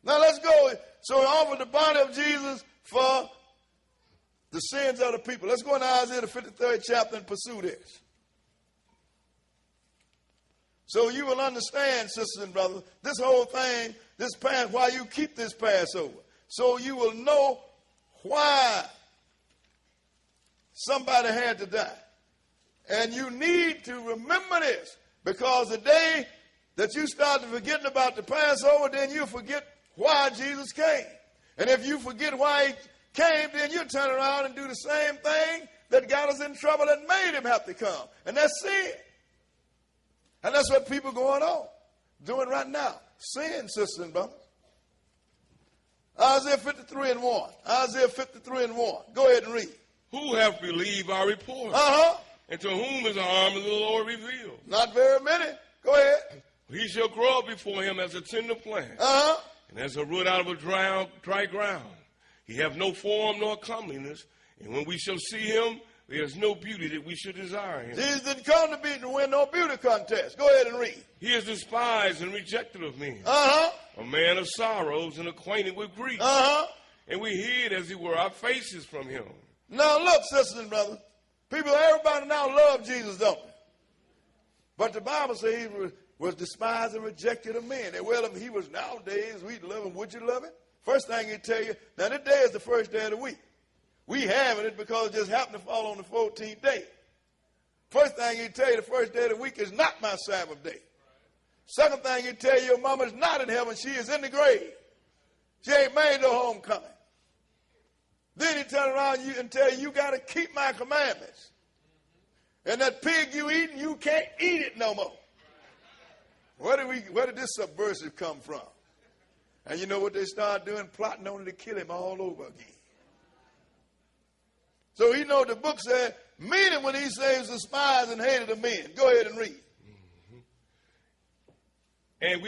Now let's go. So he offered the body of Jesus for the sins of the people. Let's go into Isaiah the 53rd chapter and pursue this. So you will understand, sisters and brothers, this whole thing, this Passover, why you keep this Passover. So you will know why somebody had to die. And you need to remember this, because the day that you start forgetting about the Passover, then you forget why Jesus came. And if you forget why he came, then you turn around and do the same thing that got us in trouble and made him have to come. And that's sin. And that's what people going on, doing right now. Sin, sisters and brothers. Isaiah 53 and 1. Isaiah 53 and 1. Go ahead and read. Who have believed our report? And to whom is the arm of the Lord revealed? Not very many. Go ahead. He shall grow up before him as a tender plant, and as a root out of a dry ground. He have no form nor comeliness, and when we shall see him, there is no beauty that we should desire him. Jesus didn't come to win no beauty contest. Go ahead and read. He is despised and rejected of men, a man of sorrows and acquainted with grief. And we hid, as it were, our faces from him. Now look, sisters and brothers, everybody now love Jesus, don't they? But the Bible says he was despised and rejected of men. And well, if he was nowadays, we'd love him. Would you love him? First thing he'd tell you, now this day is the first day of the week. We having it because it just happened to fall on the 14th day. First thing he'd tell you, the first day of the week is not my Sabbath day. Second thing he'd tell you, your mama's not in heaven. She is in the grave. She ain't made no homecoming. Then he'd turn around and tell you, you got to keep my commandments. And that pig you eating, you can't eat it no more. Where did this subversive come from? And you know what they started doing? Plotting on it to kill him all over again. So he know the book said, meaning when he says despised and hated of men. Go ahead and read. And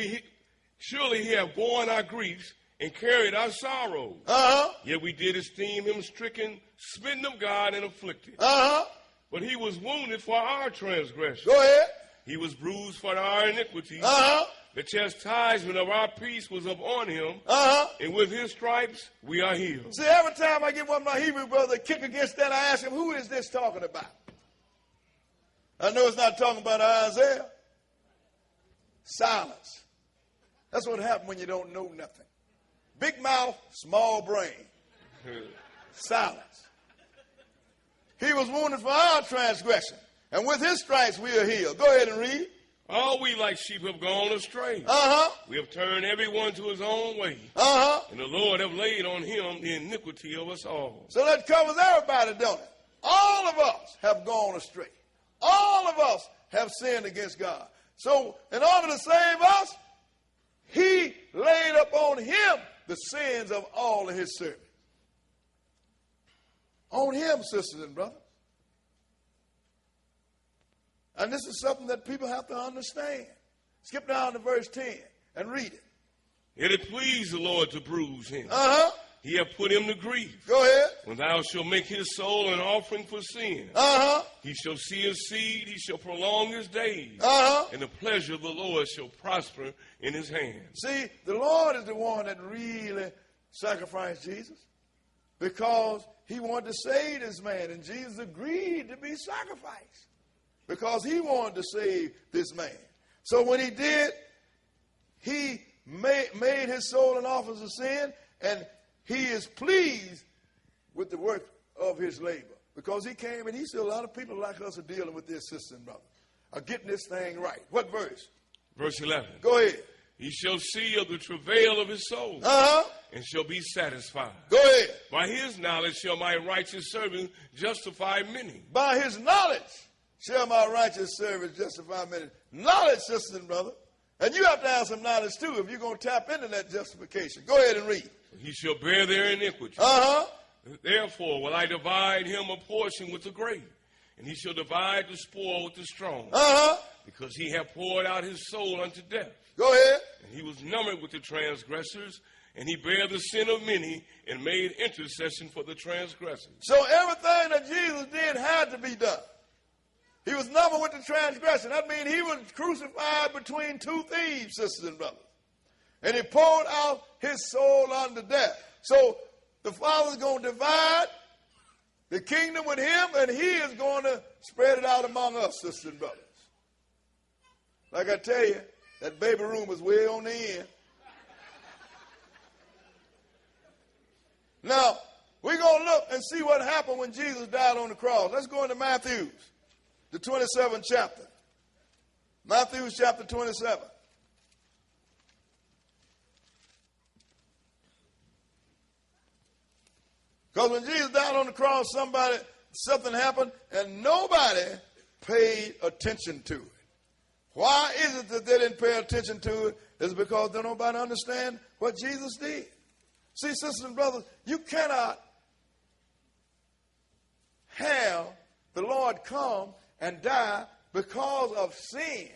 surely he have borne our griefs and carried our sorrows. Yet we did esteem him stricken, smitten of God, and afflicted. But he was wounded for our transgressions. Go ahead. He was bruised for our iniquities. The chastisement of our peace was upon him. And with his stripes we are healed. See, every time I get one of my Hebrew brothers to kick against that, I ask him, who is this talking about? I know it's not talking about Isaiah. Silence. That's what happens when you don't know nothing. Big mouth, small brain. Silence. He was wounded for our transgression, and with his stripes we are healed. Go ahead and read. All we like sheep have gone astray. We have turned everyone to his own way. And the Lord have laid on him the iniquity of us all. So that covers everybody, don't it? All of us have gone astray. All of us have sinned against God. So in order to save us, he laid upon him the sins of all of his servants. On him, sisters and brothers. And this is something that people have to understand. Skip down to verse 10 and read it. It had pleased the Lord to bruise him. He hath put him to grief. Go ahead. When thou shalt make his soul an offering for sin, he shall see his seed, he shall prolong his days, and the pleasure of the Lord shall prosper in his hand. See, the Lord is the one that really sacrificed Jesus, because he wanted to save this man, and Jesus agreed to be sacrificed because he wanted to save this man. So when he did, he made his soul an offering for sin, and he is pleased with the work of his labor, because he came and he said a lot of people like us are dealing with this, sister and brother, are getting this thing right. What verse? Verse 11. Go ahead. He shall see of the travail of his soul, and shall be satisfied. Go ahead. By his knowledge shall my righteous servant justify many. By his knowledge shall my righteous servant justify many. Knowledge, sisters and brother. And you have to have some knowledge too if you're going to tap into that justification. Go ahead and read. He shall bear their iniquity. Therefore will I divide him a portion with the great, and he shall divide the spoil with the strong. Because he hath poured out his soul unto death. Go ahead. And he was numbered with the transgressors, and he bare the sin of many, and made intercession for the transgressors. So everything that Jesus did had to be done. He was numbered with the transgression. That means he was crucified between two thieves, sisters and brothers. And he poured out his soul unto death. So the Father's going to divide the kingdom with him, and he is going to spread it out among us, sisters and brothers. Like I tell you, that baby room is way on the end. Now, we're going to look and see what happened when Jesus died on the cross. Let's go into Matthew, the 27th chapter. Matthew chapter 27. Because when Jesus died on the cross, something happened, and nobody paid attention to it. Why is it that they didn't pay attention to it? It's because nobody understand what Jesus did. See, sisters and brothers, you cannot have the Lord come and die because of sin.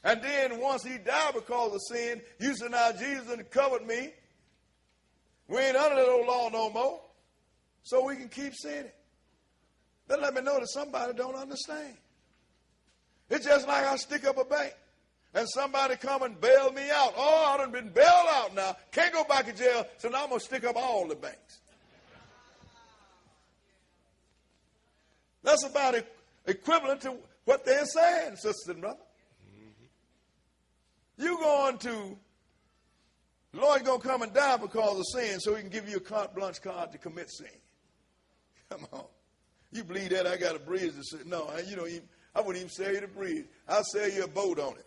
And then once he died because of sin, you say, now Jesus done covered me. We ain't under that old law no more. So we can keep sinning. That let me know that somebody don't understand. It's just like I stick up a bank and somebody come and bail me out. Oh, I done been bailed out now. Can't go back to jail, so now I'm going to stick up all the banks. That's about equivalent to what they're saying, sisters and brothers. You going to, the Lord's going to come and die because of sin so he can give you a carte blanche card to commit sin. Come on. You believe that I got a bridge to say? No, I wouldn't even sell you the bridge. I'll sell you a boat on it.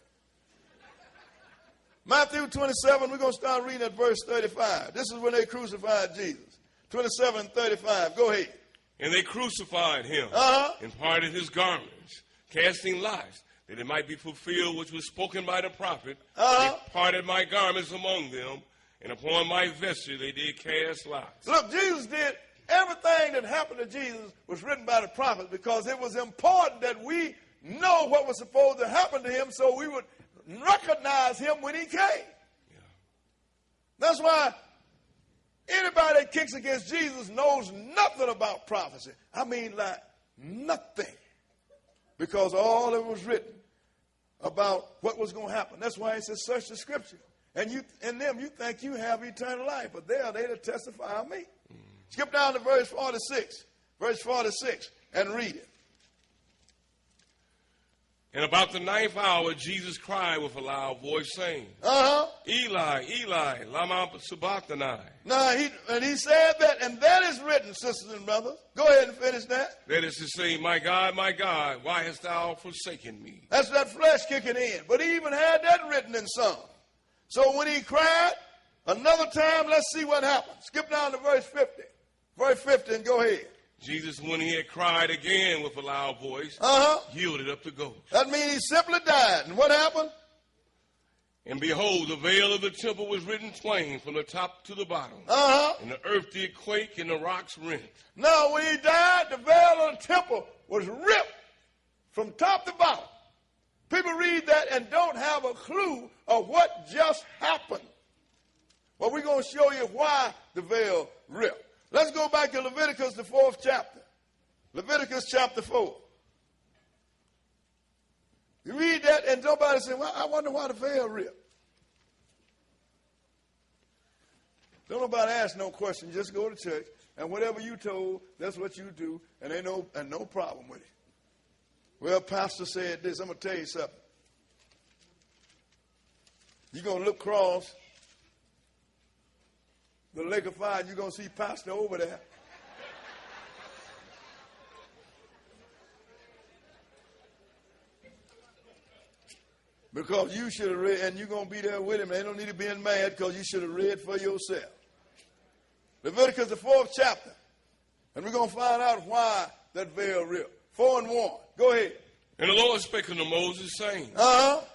Matthew 27, we're going to start reading at verse 35. This is when they crucified Jesus. 27 and 35. Go ahead. And they crucified him and parted his garments, casting lots, that it might be fulfilled which was spoken by the prophet. They parted my garments among them, and upon my vesture they did cast lots. Look, Jesus did everything that happened to Jesus was written by the prophets, because it was important that we know what was supposed to happen to him so we would recognize him when he came. Yeah. That's why anybody that kicks against Jesus knows nothing about prophecy. I mean, like nothing. Because all of it was written about what was going to happen. That's why it says, search the scripture. And you, in them, you think you have eternal life, but they are they that testify of me. Skip down to verse 46. Verse 46 and read it. And about the 9th hour, Jesus cried with a loud voice, saying, Eli, Eli, lama sabachthani. Now, he said that, and that is written, sisters and brothers. Go ahead and finish that. That is to say, my God, why hast thou forsaken me? That's that flesh kicking in. But he even had that written in Psalm. So when he cried, another time, let's see what happened. Skip down to verse 50. Verse 50 and go ahead. Jesus, when he had cried again with a loud voice, yielded up the ghost. That means he simply died. And what happened? And behold, the veil of the temple was rent twain from the top to the bottom. And the earth did quake and the rocks rent. Now, when he died, the veil of the temple was ripped from top to bottom. People read that and don't have a clue of what just happened. Well, we're going to show you why the veil ripped. Let's go back to Leviticus, the 4th chapter. Leviticus chapter 4. You read that and nobody says, well, I wonder why the veil ripped. Don't nobody ask no question. Just go to church, and whatever you told, that's what you do, and ain't no problem with it. Well, pastor said this. I'm going to tell you something. You're going to look across the lake of fire, you're going to see pastor over there. Because you should have read, and you're going to be there with him. They don't need to be mad because you should have read for yourself. Leviticus, the 4th chapter. And we're going to find out why that veil ripped. 4 and 1. Go ahead. And the Lord spake unto Moses, saying,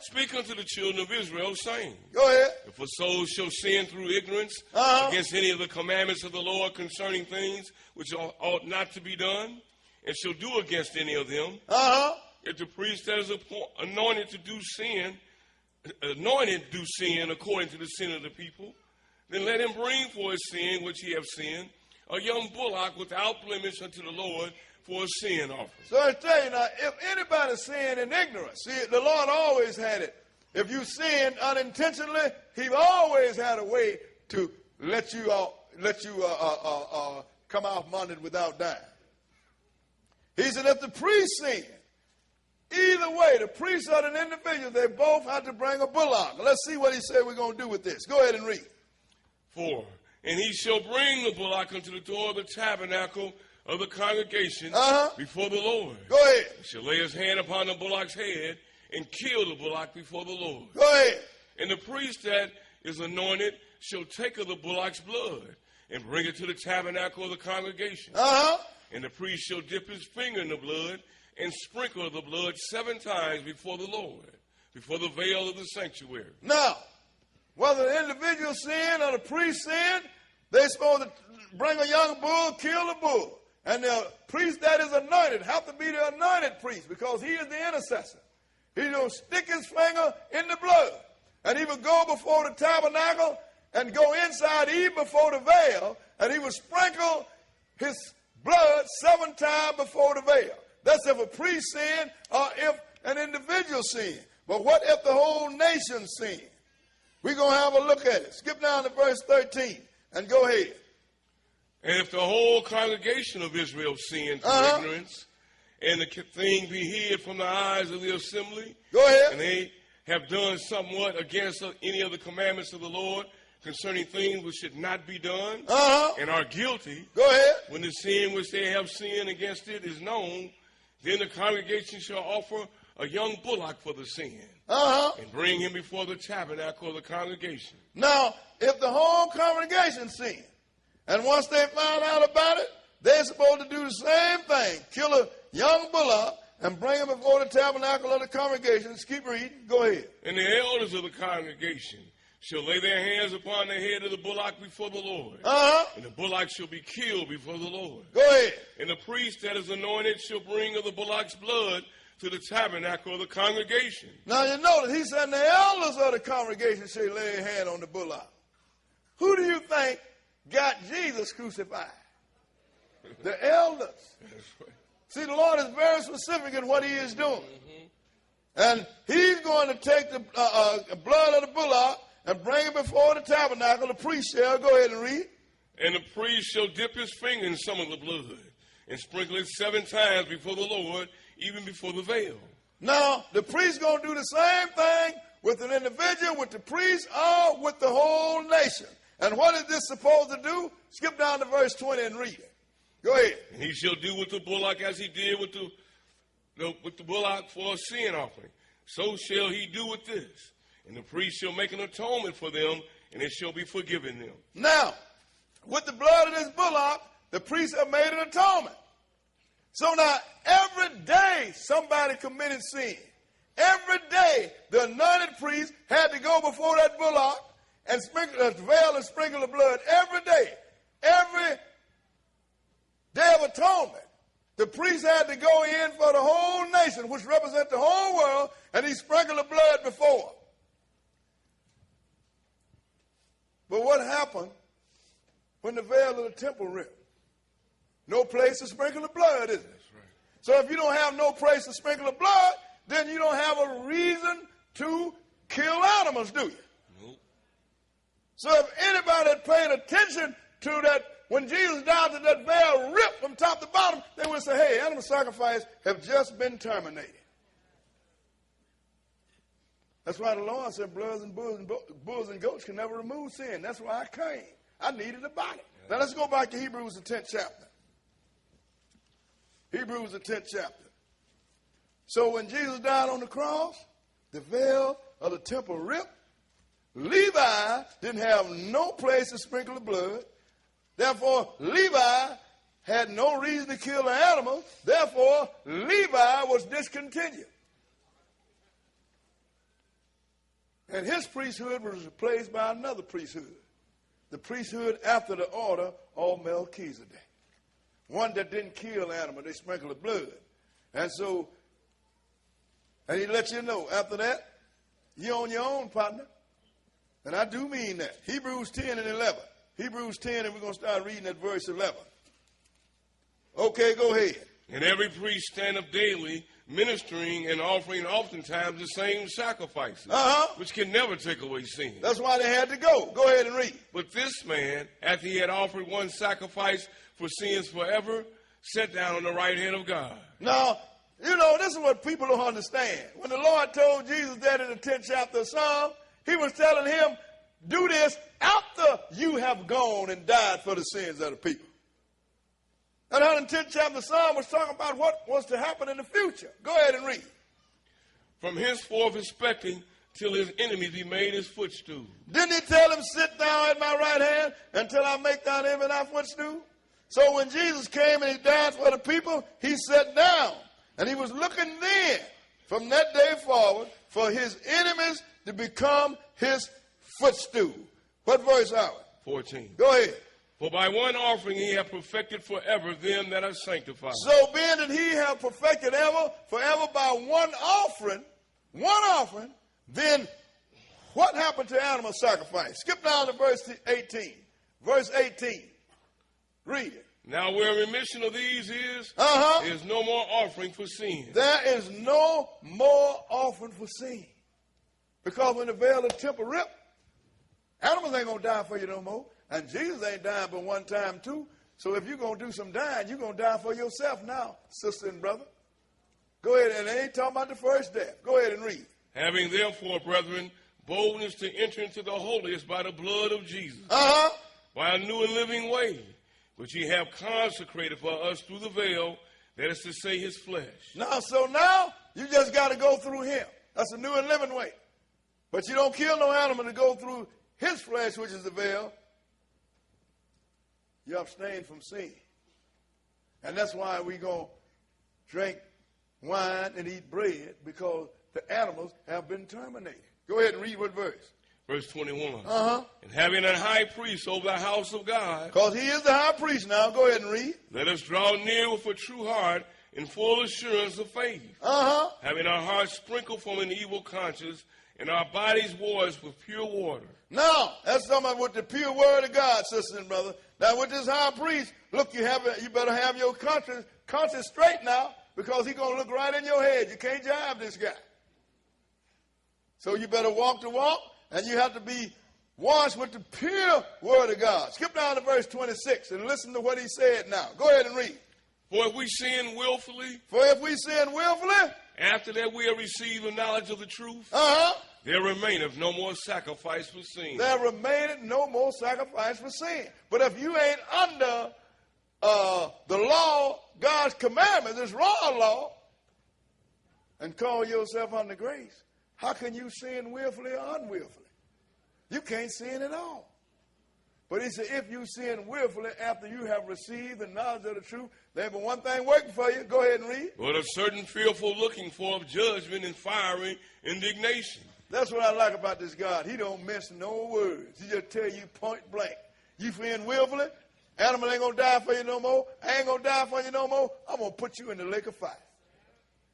Speak unto the children of Israel, saying, Go ahead. If a soul shall sin through ignorance against any of the commandments of the Lord concerning things which ought not to be done, and shall do against any of them, if the priest that is anointed do sin according to the sin of the people, then let him bring for his sin which he have sinned a young bullock without blemish unto the Lord for a sin offering. So I tell you now, if anybody sinned in ignorance, see, the Lord always had it. If you sinned unintentionally, he always had a way to let you come out from under it without dying. He said if the priest sinned, either way, the priest or the individual, they both had to bring a bullock. Let's see what he said we're going to do with this. Go ahead and read. 4. And he shall bring the bullock unto the door of the tabernacle of the congregation before the Lord. Go ahead. He shall lay his hand upon the bullock's head and kill the bullock before the Lord. Go ahead. And the priest that is anointed shall take of the bullock's blood and bring it to the tabernacle of the congregation. And the priest shall dip his finger in the blood and sprinkle the blood 7 times before the Lord, before the veil of the sanctuary. Now, whether the individual sinned or the priest sinned, they're supposed to bring a young bull, kill the bull. And the priest that is anointed have to be the anointed priest because he is the intercessor. He will stick his finger in the blood. And he would go before the tabernacle and go inside even before the veil. And he would sprinkle his blood 7 times before the veil. That's if a priest sinned or if an individual sinned. But what if the whole nation sinned? We're going to have a look at it. Skip down to verse 13 and go ahead. And if the whole congregation of Israel sin through ignorance, and the thing be hid from the eyes of the assembly, go ahead. And they have done somewhat against any of the commandments of the Lord concerning things which should not be done, and are guilty, go ahead. When the sin which they have sinned against it is known, then the congregation shall offer a young bullock for the sin, and bring him before the tabernacle of the congregation. Now, if the whole congregation sinned, and once they find out about it, they're supposed to do the same thing. Kill a young bullock and bring him before the tabernacle of the congregation. Let's keep reading. Go ahead. And the elders of the congregation shall lay their hands upon the head of the bullock before the Lord. And the bullock shall be killed before the Lord. Go ahead. And the priest that is anointed shall bring of the bullock's blood to the tabernacle of the congregation. Now you notice he said the elders of the congregation shall lay a hand on the bullock. Who do you think got Jesus crucified? The elders. Right. See, the Lord is very specific in what he is doing. And he's going to take the blood of the bullock and bring it before the tabernacle. The priest shall, go ahead and read. And the priest shall dip his finger in some of the blood and sprinkle it 7 times before the Lord, even before the veil. Now, the priest going to do the same thing with an individual, with the priest, or with the whole nation. And what is this supposed to do? Skip down to verse 20 and read it. Go ahead. And he shall do with the bullock as he did with the bullock for a sin offering. So shall he do with this. And the priest shall make an atonement for them, and it shall be forgiven them. Now, with the blood of this bullock, the priests have made an atonement. So now, every day somebody committed sin. Every day the anointed priest had to go before that bullock and sprinkle the veil and sprinkle the blood. Every day. Every day of atonement. The priest had to go in for the whole nation, which represents the whole world, and he sprinkled the blood before. But what happened when the veil of the temple ripped? No place to sprinkle the blood, is it? That's right. So if you don't have no place to sprinkle the blood, then you don't have a reason to kill animals, do you? Nope. So if anybody had paid attention to that, when Jesus died, to that veil ripped from top to bottom, they would say, hey, animal sacrifice have just been terminated. That's why the Lord said bulls and goats can never remove sin. That's why I came. I needed a body. Now let's go back to Hebrews, the 10th chapter. Hebrews, the 10th chapter. So when Jesus died on the cross, the veil of the temple ripped. Levi didn't have no place to sprinkle the blood. Therefore, Levi had no reason to kill the animal. Therefore, Levi was discontinued. And his priesthood was replaced by another priesthood. The priesthood after the order of Melchisedec. One that didn't kill animal, they sprinkled the blood. And so, and he let you know, after that, you're on your own, partner. And I do mean that. Hebrews 10 and 11. Hebrews 10, and we're going to start reading at verse 11. Okay, go ahead. And every priest stand up daily, ministering and offering oftentimes the same sacrifices, which can never take away sin. That's why they had to go. Go ahead and read. But this man, after he had offered one sacrifice for sins forever, sat down on the right hand of God. Now, you know, this is what people don't understand. When the Lord told Jesus that in the 10th chapter of Psalm, he was telling him, do this after you have gone and died for the sins of the people. And the 10th chapter of Psalm was talking about what was to happen in the future. Go ahead and read. From henceforth expecting till his enemies be made his footstool. Didn't he tell him, sit down at my right hand until I make thine enemy thy footstool? So when Jesus came and he died for the people, he sat down. And he was looking then, from that day forward, for his enemies to become his footstool. What verse are we? 14. Go ahead. For by one offering he hath perfected forever them that are sanctified. So being that he hath perfected forever by one offering, then what happened to animal sacrifice? Skip down to verse 18. Verse 18. Read it. Now where remission of these is no more offering for sin. There is no more offering for sin. Because when the veil of the temple ripped, animals ain't going to die for you no more. And Jesus ain't dying but one time too. So if you're going to do some dying, you're going to die for yourself now, sister and brother. Go ahead, and they ain't talking about the first death. Go ahead and read. Having therefore, brethren, boldness to enter into the holiest by the blood of Jesus, by a new and living way, which he have consecrated for us through the veil, that is to say, his flesh. Now you just got to go through him. That's a new and living way. But you don't kill no animal to go through his flesh, which is the veil. You abstain from sin. And that's why we're going to drink wine and eat bread, because the animals have been terminated. Go ahead and read what verse. Verse 21. And having a high priest over the house of God. Because he is the high priest now. Go ahead and read. Let us draw near with a true heart in full assurance of faith. Having our hearts sprinkled from an evil conscience and our bodies washed with pure water. Now, that's talking about with the pure word of God, sisters and brothers. Now, with this high priest, look, you better have your conscience straight now, because he's going to look right in your head. You can't jive this guy. So you better walk the walk, and you have to be washed with the pure word of God. Skip down to verse 26 and listen to what he said now. Go ahead and read. For if we sin willfully, After that we have received the knowledge of the truth, there remaineth no more sacrifice for sin. There remaineth no more sacrifice for sin. But if you ain't under the law, God's commandment, this raw law, and call yourself under grace, how can you sin willfully or unwillfully? You can't sin at all. But he said, if you sin willfully after you have received the knowledge of the truth, there's but one thing working for you. Go ahead and read. But a certain fearful looking for of judgment and fiery indignation. That's what I like about this God. He don't mince no words. He just tell you point blank. You sin willfully, animal ain't going to die for you no more. I ain't going to die for you no more. I'm going to put you in the lake of fire.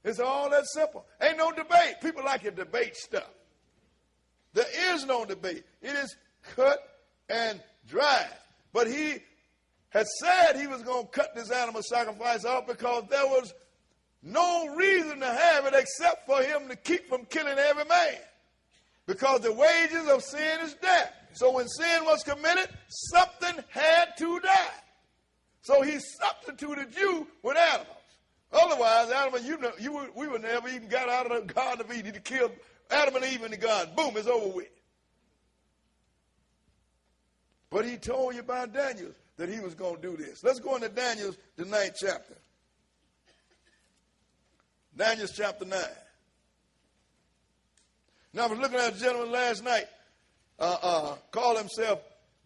It's all that simple. Ain't no debate. People like to debate stuff. There is no debate. It is cut and dry. But he had said he was going to cut this animal sacrifice off because there was no reason to have it except for him to keep from killing every man. Because the wages of sin is death. So when sin was committed, something had to die. So he substituted you with animals. Otherwise, Adam and we would never even got out of the Garden of Eden. He killed Adam and Eve in the garden. Boom, it's over with. But he told you about Daniel that he was going to do this. Let's go into Daniel, the 9th chapter. Daniel chapter 9. Now, I was looking at a gentleman last night, called himself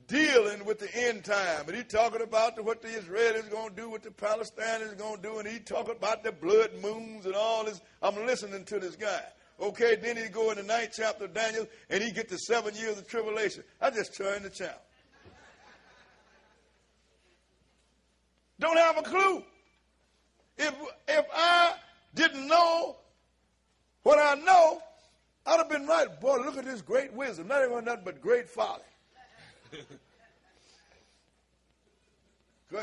Dealing with the End Time. And he talking about what the Israelis going to do, what the Palestinians going to do, and he talking about the blood moons and all this. I'm listening to this guy. Okay, then he go in the 9th chapter of Daniel, and he get to 7 years of tribulation. I just turned the channel. Don't have a clue. If I didn't know what I know, I'd have been right. Boy, look at this great wisdom. Not even nothing but great folly.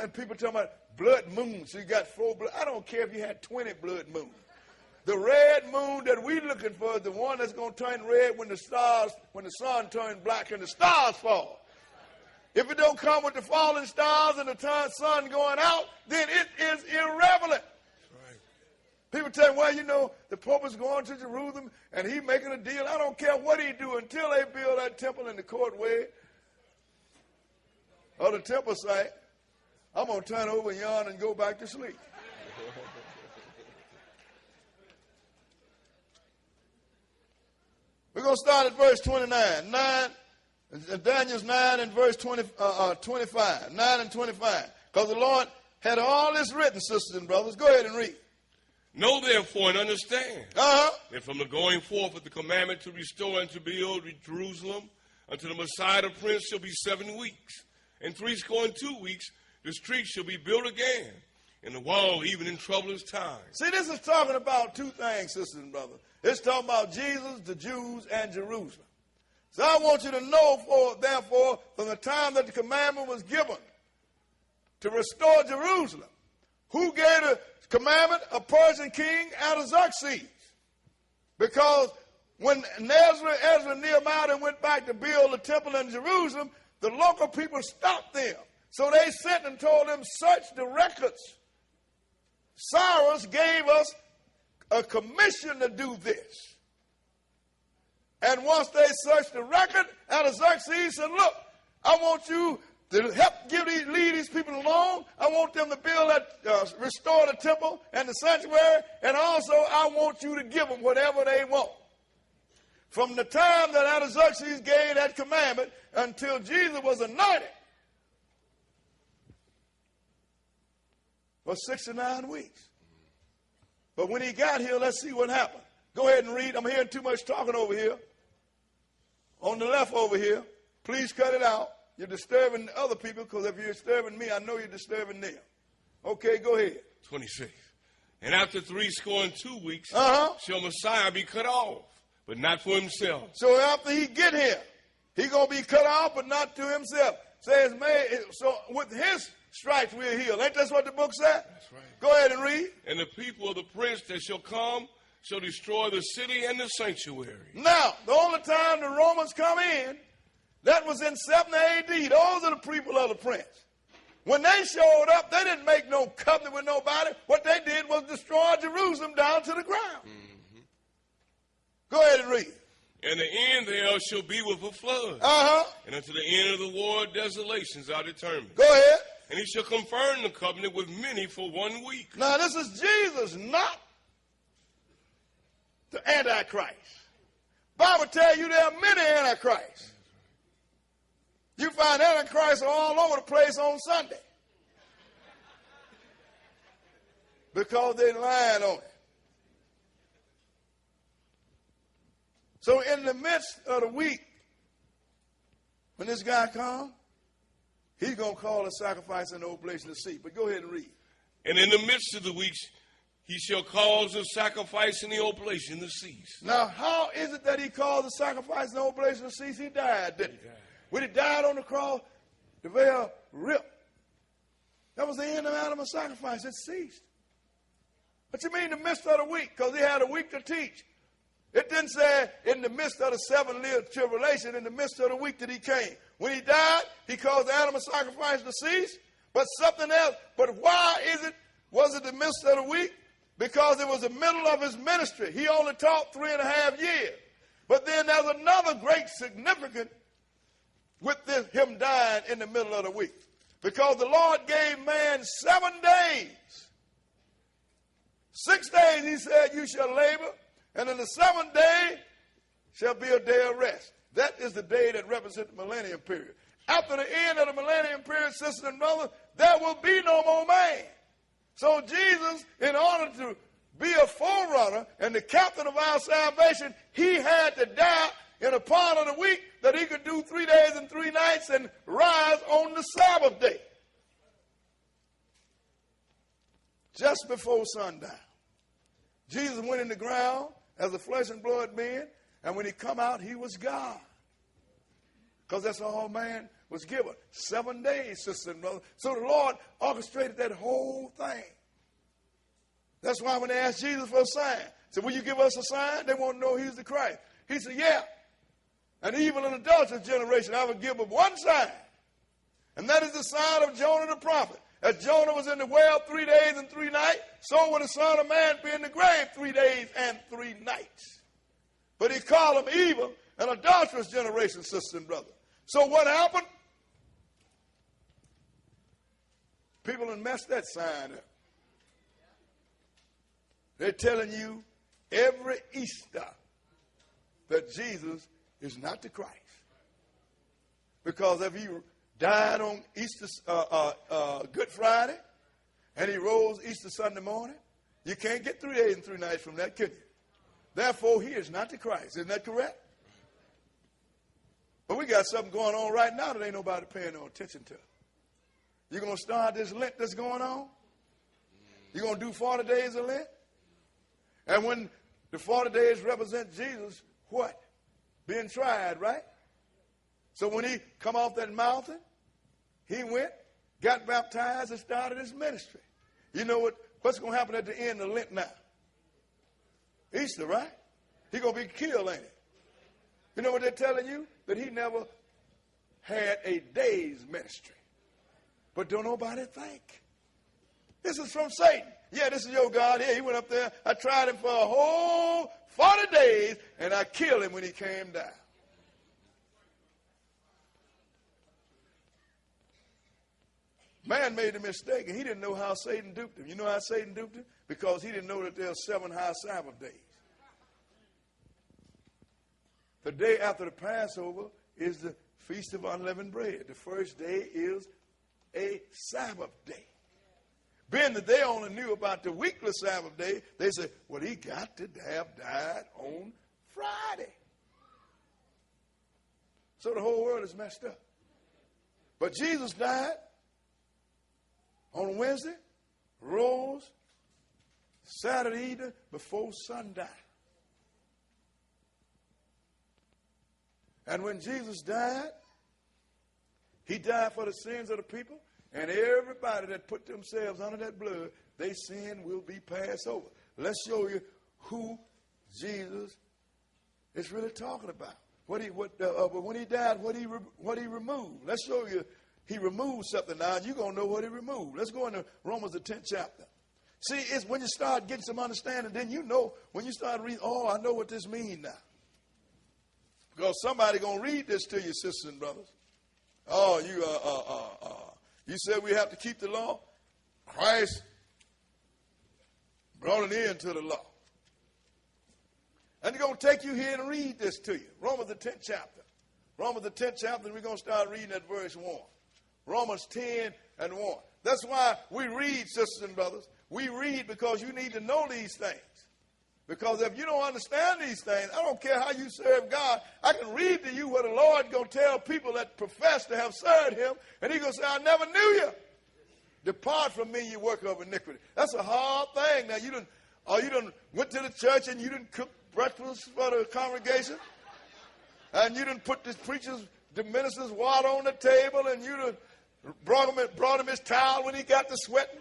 And people talking about blood moons. So you got 4 blood. I don't care if you had 20 blood moons. The red moon that we're looking for is the one that's going to turn red when the sun turns black and the stars fall. If it don't come with the falling stars and the sun going out, then it is irrelevant. Right. People tell me, well, you know, the Pope is going to Jerusalem and he making a deal. I don't care what he do until they build that temple in the courtway or the temple site. I'm going to turn over and yawn and go back to sleep. We're going to start at verse 29. Daniel's 9 and verse 25. 9 and 25. Because the Lord had all this written, sisters and brothers. Go ahead and read. Know therefore and understand that from the going forth of the commandment to restore and to build Jerusalem unto the Messiah the Prince shall be 7 weeks. And 62 weeks the street shall be built again, and the wall even in troublous times. See, this is talking about 2 things, sisters and brothers. It's talking about Jesus, the Jews, and Jerusalem. So I want you to know, therefore, from the time that the commandment was given to restore Jerusalem, who gave the commandment? A Persian king, Artaxerxes. Because when Ezra and Nehemiah went back to build the temple in Jerusalem, the local people stopped them. So they sent and told them, search the records. Cyrus gave us a commission to do this. And once they searched the record, Artaxerxes said, look, I want you to help lead these people along. I want them to build restore the temple and the sanctuary. And also I want you to give them whatever they want. From the time that Artaxerxes gave that commandment until Jesus was anointed, for 69 weeks. But when he got here, let's see what happened. Go ahead and read. I'm hearing too much talking over here. On the left over here, please cut it out. You're disturbing other people, because if you're disturbing me, I know you're disturbing them. Okay, go ahead. 26. And after 62 weeks, shall Messiah be cut off, but not for himself. So after he get here, he going to be cut off, but not to himself. So with his stripes we're healed. Ain't that what the book said? That's right. Go ahead and read. And the people of the prince that shall come shall destroy the city and the sanctuary. Now, the only time the Romans come in, that was in 70 A.D. Those are the people of the prince. When they showed up, they didn't make no covenant with nobody. What they did was destroy Jerusalem down to the ground. Mm-hmm. Go ahead and read. And the end thereof shall be with a flood. And unto the end of the war, desolations are determined. Go ahead. And he shall confirm the covenant with many for 1 week. Now, this is Jesus, not the Antichrist. Bible tells you there are many Antichrists. You find Antichrists all over the place on Sunday. Because they lied on it. So in the midst of the week, when this guy comes, he's going to call a sacrifice in the old place in the sea. But go ahead and read. And in the midst of the weeks, he shall cause a sacrifice in the old place in the seas. Now, how is it that he caused a sacrifice in the old place in the seas? He died, didn't he? When he died on the cross, the veil ripped. That was the end of animal sacrifice. It ceased. What you mean the midst of the week? Because he had a week to teach. It didn't say in the midst of the 7-year tribulation, in the midst of the week that he came. When he died, he caused the animal sacrifice to cease. But something else. But why was it the midst of the week? Because it was the middle of his ministry. He only taught 3.5 years. But then there's another great significance with him dying in the middle of the week. Because the Lord gave man 7 days. 6 days, he said, you shall labor. And in the 7th day shall be a day of rest. That is the day that represents the millennium period. After the end of the millennium period, sisters and brothers, there will be no more man. So Jesus, in order to be a forerunner and the captain of our salvation, he had to die in a part of the week that he could do 3 days and 3 nights and rise on the Sabbath day. Just before sundown. Jesus went in the ground as a flesh and blood being, and when he come out, he was God. Because that's all man was given. 7 days, sister and brother. So the Lord orchestrated that whole thing. That's why when they asked Jesus for a sign, said, will you give us a sign? They want to know he's the Christ. He said, yeah. And even in adulterous generation, I will give them one sign. And that is the sign of Jonah the prophet. As Jonah was in the well 3 days and 3 nights, so will the Son of Man be in the grave 3 days and 3 nights. But he called them evil and adulterous generation, sister and brother. So what happened? People have messed that sign up. They're telling you every Easter that Jesus is not the Christ. Because if he died on Easter, Good Friday, and he rose Easter Sunday morning, you can't get 3 days and 3 nights from that, can you? Therefore, he is not the Christ. Isn't that correct? But we got something going on right now that ain't nobody paying no attention to. You're going to start this Lent that's going on? You're going to do 40 days of Lent? And when the 40 days represent Jesus, what? Being tried, right? So when he come off that mountain, he went, got baptized, and started his ministry. You know what's going to happen at the end of Lent now? Easter, right? He's going to be killed, ain't he? You know what they're telling you? That he never had a day's ministry. But don't nobody think. This is from Satan. Yeah, this is your God here. He went up there. I tried him for a whole 40 days, and I killed him when he came down. Man made a mistake, and he didn't know how Satan duped him. You know how Satan duped him? Because he didn't know that there are 7 high Sabbath days. The day after the Passover is the Feast of Unleavened Bread. The first day is a Sabbath day. Being that they only knew about the weekly Sabbath day, they said, well, he got to have died on Friday. So the whole world is messed up. But Jesus died on Wednesday, rose Saturday evening before sundown. And when Jesus died, he died for the sins of the people, and everybody that put themselves under that blood, their sin will be passed over. Let's show you who Jesus is really talking about. When he died, what he removed. Let's show you he removed something now, and you're going to know what he removed. Let's go into Romans the 10th chapter. See, it's when you start getting some understanding, then you know, when you start reading, oh, I know what this means now. Because somebody going to read this to you, sisters and brothers. Oh, you said we have to keep the law? Christ brought an end to the law. And they're going to take you here and read this to you. Romans the 10th chapter. Romans the 10th chapter, and we're going to start reading at verse 1. Romans 10 and 1. That's why we read, sisters and brothers. We read because you need to know these things. Because if you don't understand these things, I don't care how you serve God, I can read to you what the Lord going to tell people that profess to have served him, and he's going to say, I never knew you. Depart from me, you worker of iniquity. That's a hard thing. Now, you done went to the church and you didn't cook breakfast for the congregation, and you didn't put the minister's water on the table, and you done brought him his towel when he got to sweating.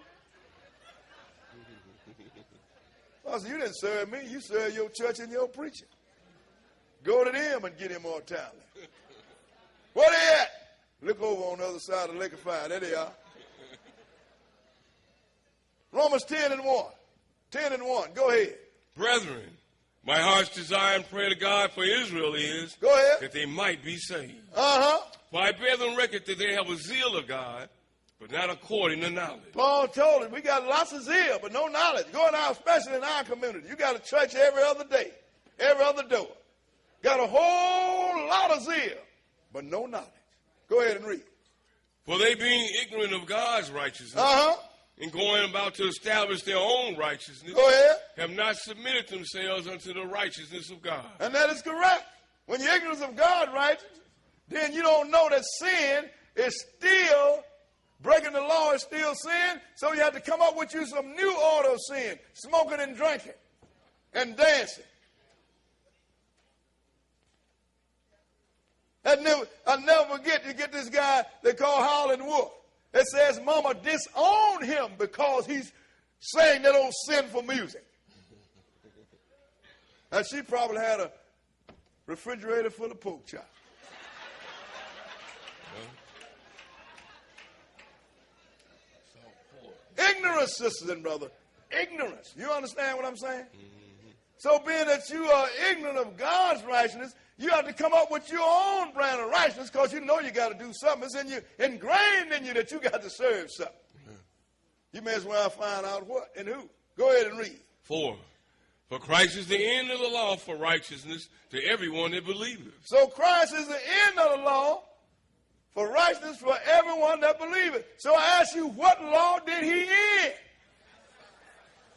I said, you didn't serve me. You serve your church and your preacher. Go to them and get him more talent. Where they at? Look over on the other side of the lake of fire. There they are. Romans 10 and 1. 10 and 1. Go ahead. Brethren, my heart's desire and prayer to God for Israel is Go ahead. that they might be saved. Uh-huh. For I bear them record that they have a zeal of God, but not according to knowledge. Paul told us we got lots of zeal, but no knowledge. Going out, especially in our community. You got a church every other day, every other door. Got a whole lot of zeal, but no knowledge. Go ahead and read. For they being ignorant of God's righteousness, and going about to establish their own righteousness, Go ahead. have not submitted themselves unto the righteousness of God. And that is correct. When you're ignorant of God's righteousness, then you don't know that sin is still, breaking the law is still sin. So you have to come up with you some new order of sin, smoking and drinking and dancing. I'll never forget, you get this guy they call Howlin' Wolf. It says mama disowned him because he's sang that old sinful music. And she probably had a refrigerator full of pork chops. Ignorance, sisters and brothers. Ignorance. You understand what I'm saying? Mm-hmm. So being that you are ignorant of God's righteousness, you have to come up with your own brand of righteousness because you know you got to do something. It's in you, ingrained in you that you got to serve something. Mm-hmm. You may as well find out what and who. Go ahead and read. 4. For Christ is the end of the law for righteousness to everyone that believeth. So Christ is the end of the law for righteousness for everyone that believeth. So I ask you, what law did he end?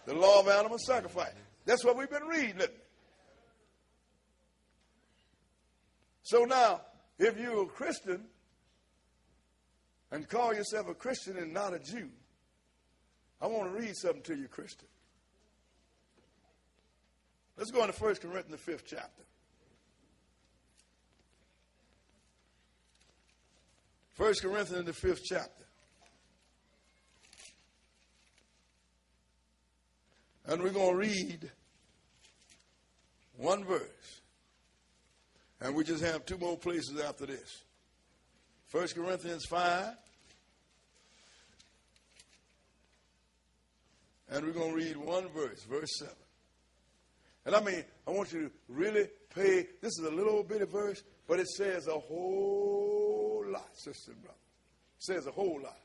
The law of animal sacrifice. That's what we've been reading. So now, if you're a Christian and call yourself a Christian and not a Jew, I want to read something to you, Christian. Let's go into 1 Corinthians, the 5th chapter. 1 Corinthians, the 5th chapter. And we're going to read one verse. And we just have 2 more places after this. 1 Corinthians 5. And we're going to read one verse, verse 7. And I want you to really pay, this is a little bitty verse, but it says a whole lot, sister and brother. It says a whole lot.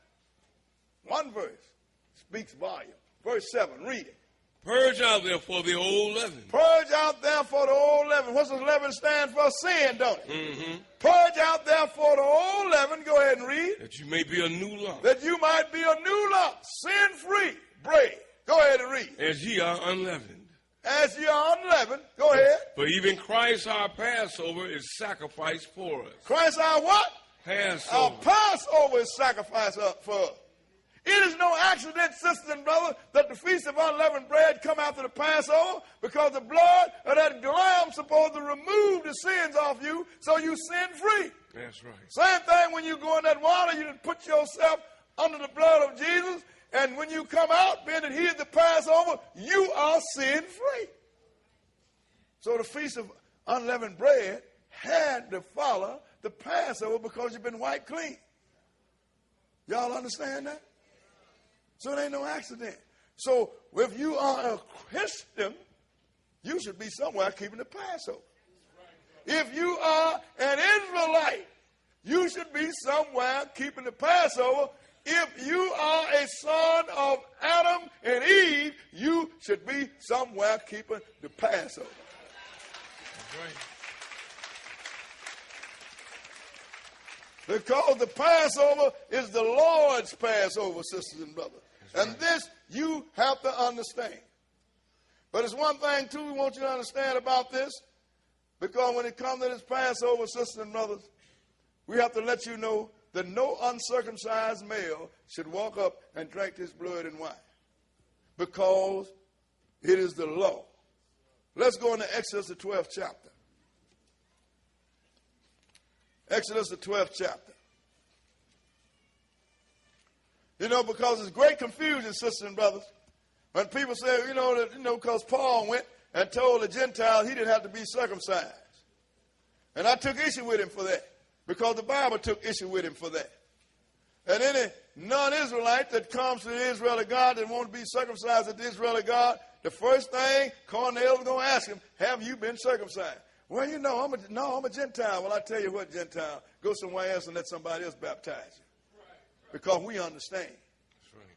One verse speaks volume. Verse 7, read it. Purge out therefore the old leaven. Purge out therefore the old leaven. What does leaven stand for? Sin, don't it? Mm-hmm. Purge out therefore the old leaven. Go ahead and read. That you may be a new lump. That you might be a new lump, sin-free bread. Go ahead and read. As ye are unleavened. As ye are unleavened. Go ahead. For even Christ our Passover is sacrificed for us. Christ our what? Passover. Our Passover is sacrificed for us. It is no accident, sisters and brothers, that the Feast of Unleavened Bread come after the Passover, because the blood of that lamb is supposed to remove the sins off you so you sin-free. That's right. Same thing when you go in that water, you put yourself under the blood of Jesus, and when you come out, being that he is the Passover, you are sin-free. So the Feast of Unleavened Bread had to follow the Passover because you've been wiped clean. Y'all understand that? So it ain't no accident. So if you are a Christian, you should be somewhere keeping the Passover. If you are an Israelite, you should be somewhere keeping the Passover. If you are a son of Adam and Eve, you should be somewhere keeping the Passover. That's right. Because the Passover is the Lord's Passover, sisters and brothers. That's and right. This you have to understand. But it's one thing, too, we want you to understand about this. Because when it comes to this Passover, sisters and brothers, we have to let you know that no uncircumcised male should walk up and drink his blood and wine. Because it is the law. Let's go into Exodus, the 12th chapter. Exodus, the 12th chapter. You know, because there's great confusion, sisters and brothers, when people say, because Paul went and told the Gentiles he didn't have to be circumcised. And I took issue with him for that, because the Bible took issue with him for that. And any non-Israelite that comes to the Israel of God that wants to be circumcised at the Israel of God, the first thing Cornelius is going to ask him, have you been circumcised? Well, I'm a Gentile. Well, I tell you what, Gentile, go somewhere else and let somebody else baptize you. Because we understand. That's right.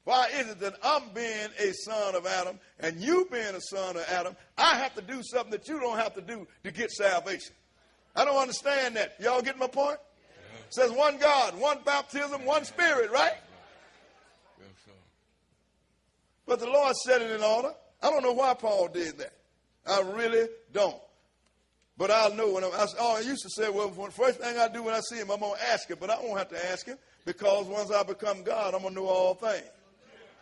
Why is it that I'm being a son of Adam and you being a son of Adam, I have to do something that you don't have to do to get salvation? I don't understand that. Y'all get my point? Yeah. It says one God, one baptism, one Spirit, right? Yeah, so. But the Lord set it in order. I don't know why Paul did that. I really don't. But I'll know when I used to say, well, the first thing I do when I see him, I'm going to ask him. But I won't have to ask him, because once I become God, I'm going to know all things.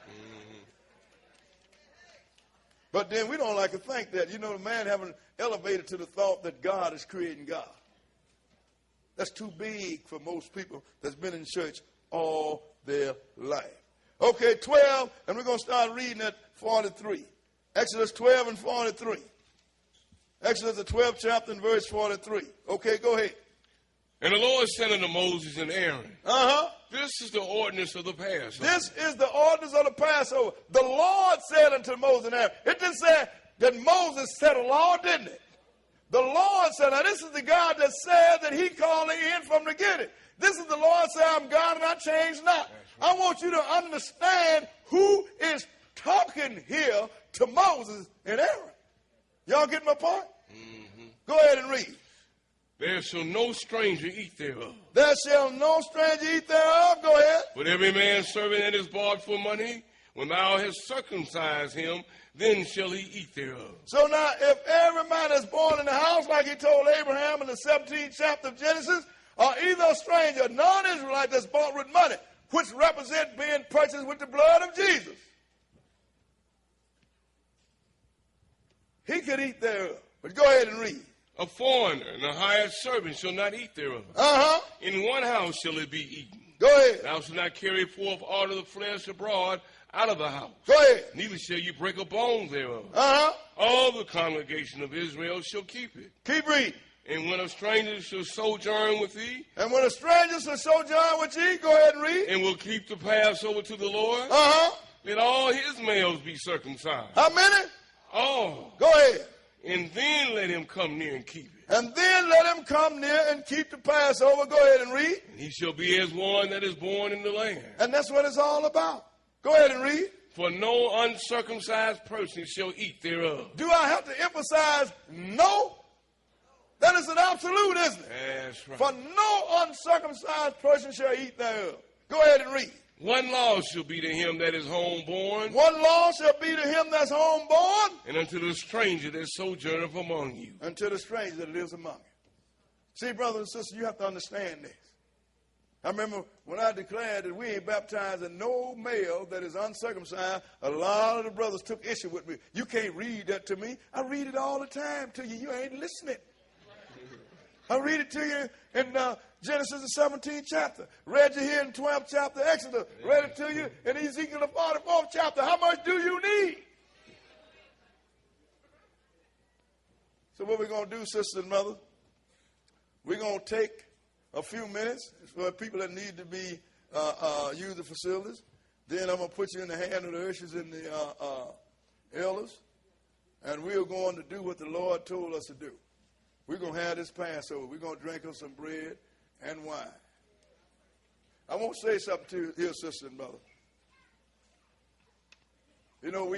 Mm-hmm. But then we don't like to think that. You know, the man haven't elevated to the thought that God is creating God. That's too big for most people that's been in church all their life. Okay, 12, and we're going to start reading at 43. Exodus 12 and 43. Exodus, the 12th chapter and verse 43. Okay, go ahead. And the Lord said unto Moses and Aaron, This is the ordinance of the Passover. This is the ordinance of the Passover. The Lord said unto Moses and Aaron. It didn't say that Moses set a law, didn't it? The Lord said, now this is the God that said that he called in from the beginning. This is the Lord said, I'm God and I change not. Right. I want you to understand who is talking here to Moses and Aaron. Y'all get my point? Mm-hmm. Go ahead and read. There shall no stranger eat thereof. There shall no stranger eat thereof. Go ahead. But every man's servant that is bought for money, when thou hast circumcised him, then shall he eat thereof. So now, if every man is born in the house, like he told Abraham in the 17th chapter of Genesis, or either a stranger, a non-Israelite that's bought with money, which represent being purchased with the blood of Jesus, he could eat thereof. But go ahead and read. A foreigner and a hired servant shall not eat thereof. In one house shall it be eaten. Go ahead. Thou shalt not carry forth aught of the flesh abroad out of the house. Go ahead. Neither shall you break a bone thereof. All the congregation of Israel shall keep it. Keep reading. And when a stranger shall sojourn with thee. And when a stranger shall sojourn with thee, go ahead and read. And will keep the Passover to the Lord. Let all his males be circumcised. How many? All. Go ahead. And then let him come near and keep it. And then let him come near and keep the Passover. Go ahead and read. And he shall be as one that is born in the land. And that's what it's all about. Go ahead and read. For no uncircumcised person shall eat thereof. Do I have to emphasize no? That is an absolute, isn't it? That's right. For no uncircumcised person shall eat thereof. Go ahead and read. One law shall be to him that is homeborn. One law shall be to him that's homeborn. And unto the stranger that sojourneth among you. Unto the stranger that lives among you. See, brothers and sisters, you have to understand this. I remember when I declared that we ain't baptizing no male that is uncircumcised, a lot of the brothers took issue with me. You can't read that to me. I read it all the time to you. You ain't listening. I read it to you in Genesis the 17th chapter. Read you here in 12th chapter, Exodus. Read it to you in Ezekiel the 44th chapter. How much do you need? So what we're going to do, sisters and brothers, we're going to take a few minutes for people that need to be use the facilities. Then I'm going to put you in the hand of the ushers and the elders, and we're going to do what the Lord told us to do. We're going to have this Passover. We're going to drink of some bread and wine. I want to say something to your sister and brother. You know,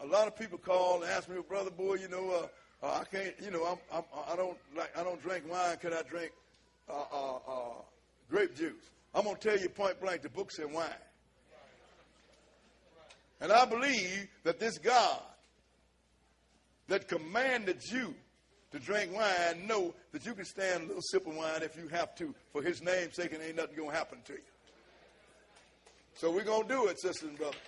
a lot of people call and ask me, brother, boy, I can't, I don't drink wine. Can I drink grape juice? I'm going to tell you point blank, the book said wine. And I believe that this God that commanded you to drink wine know that you can stand a little sip of wine if you have to. For his name's sake, and ain't nothing going to happen to you. So we're going to do it, sisters and brothers.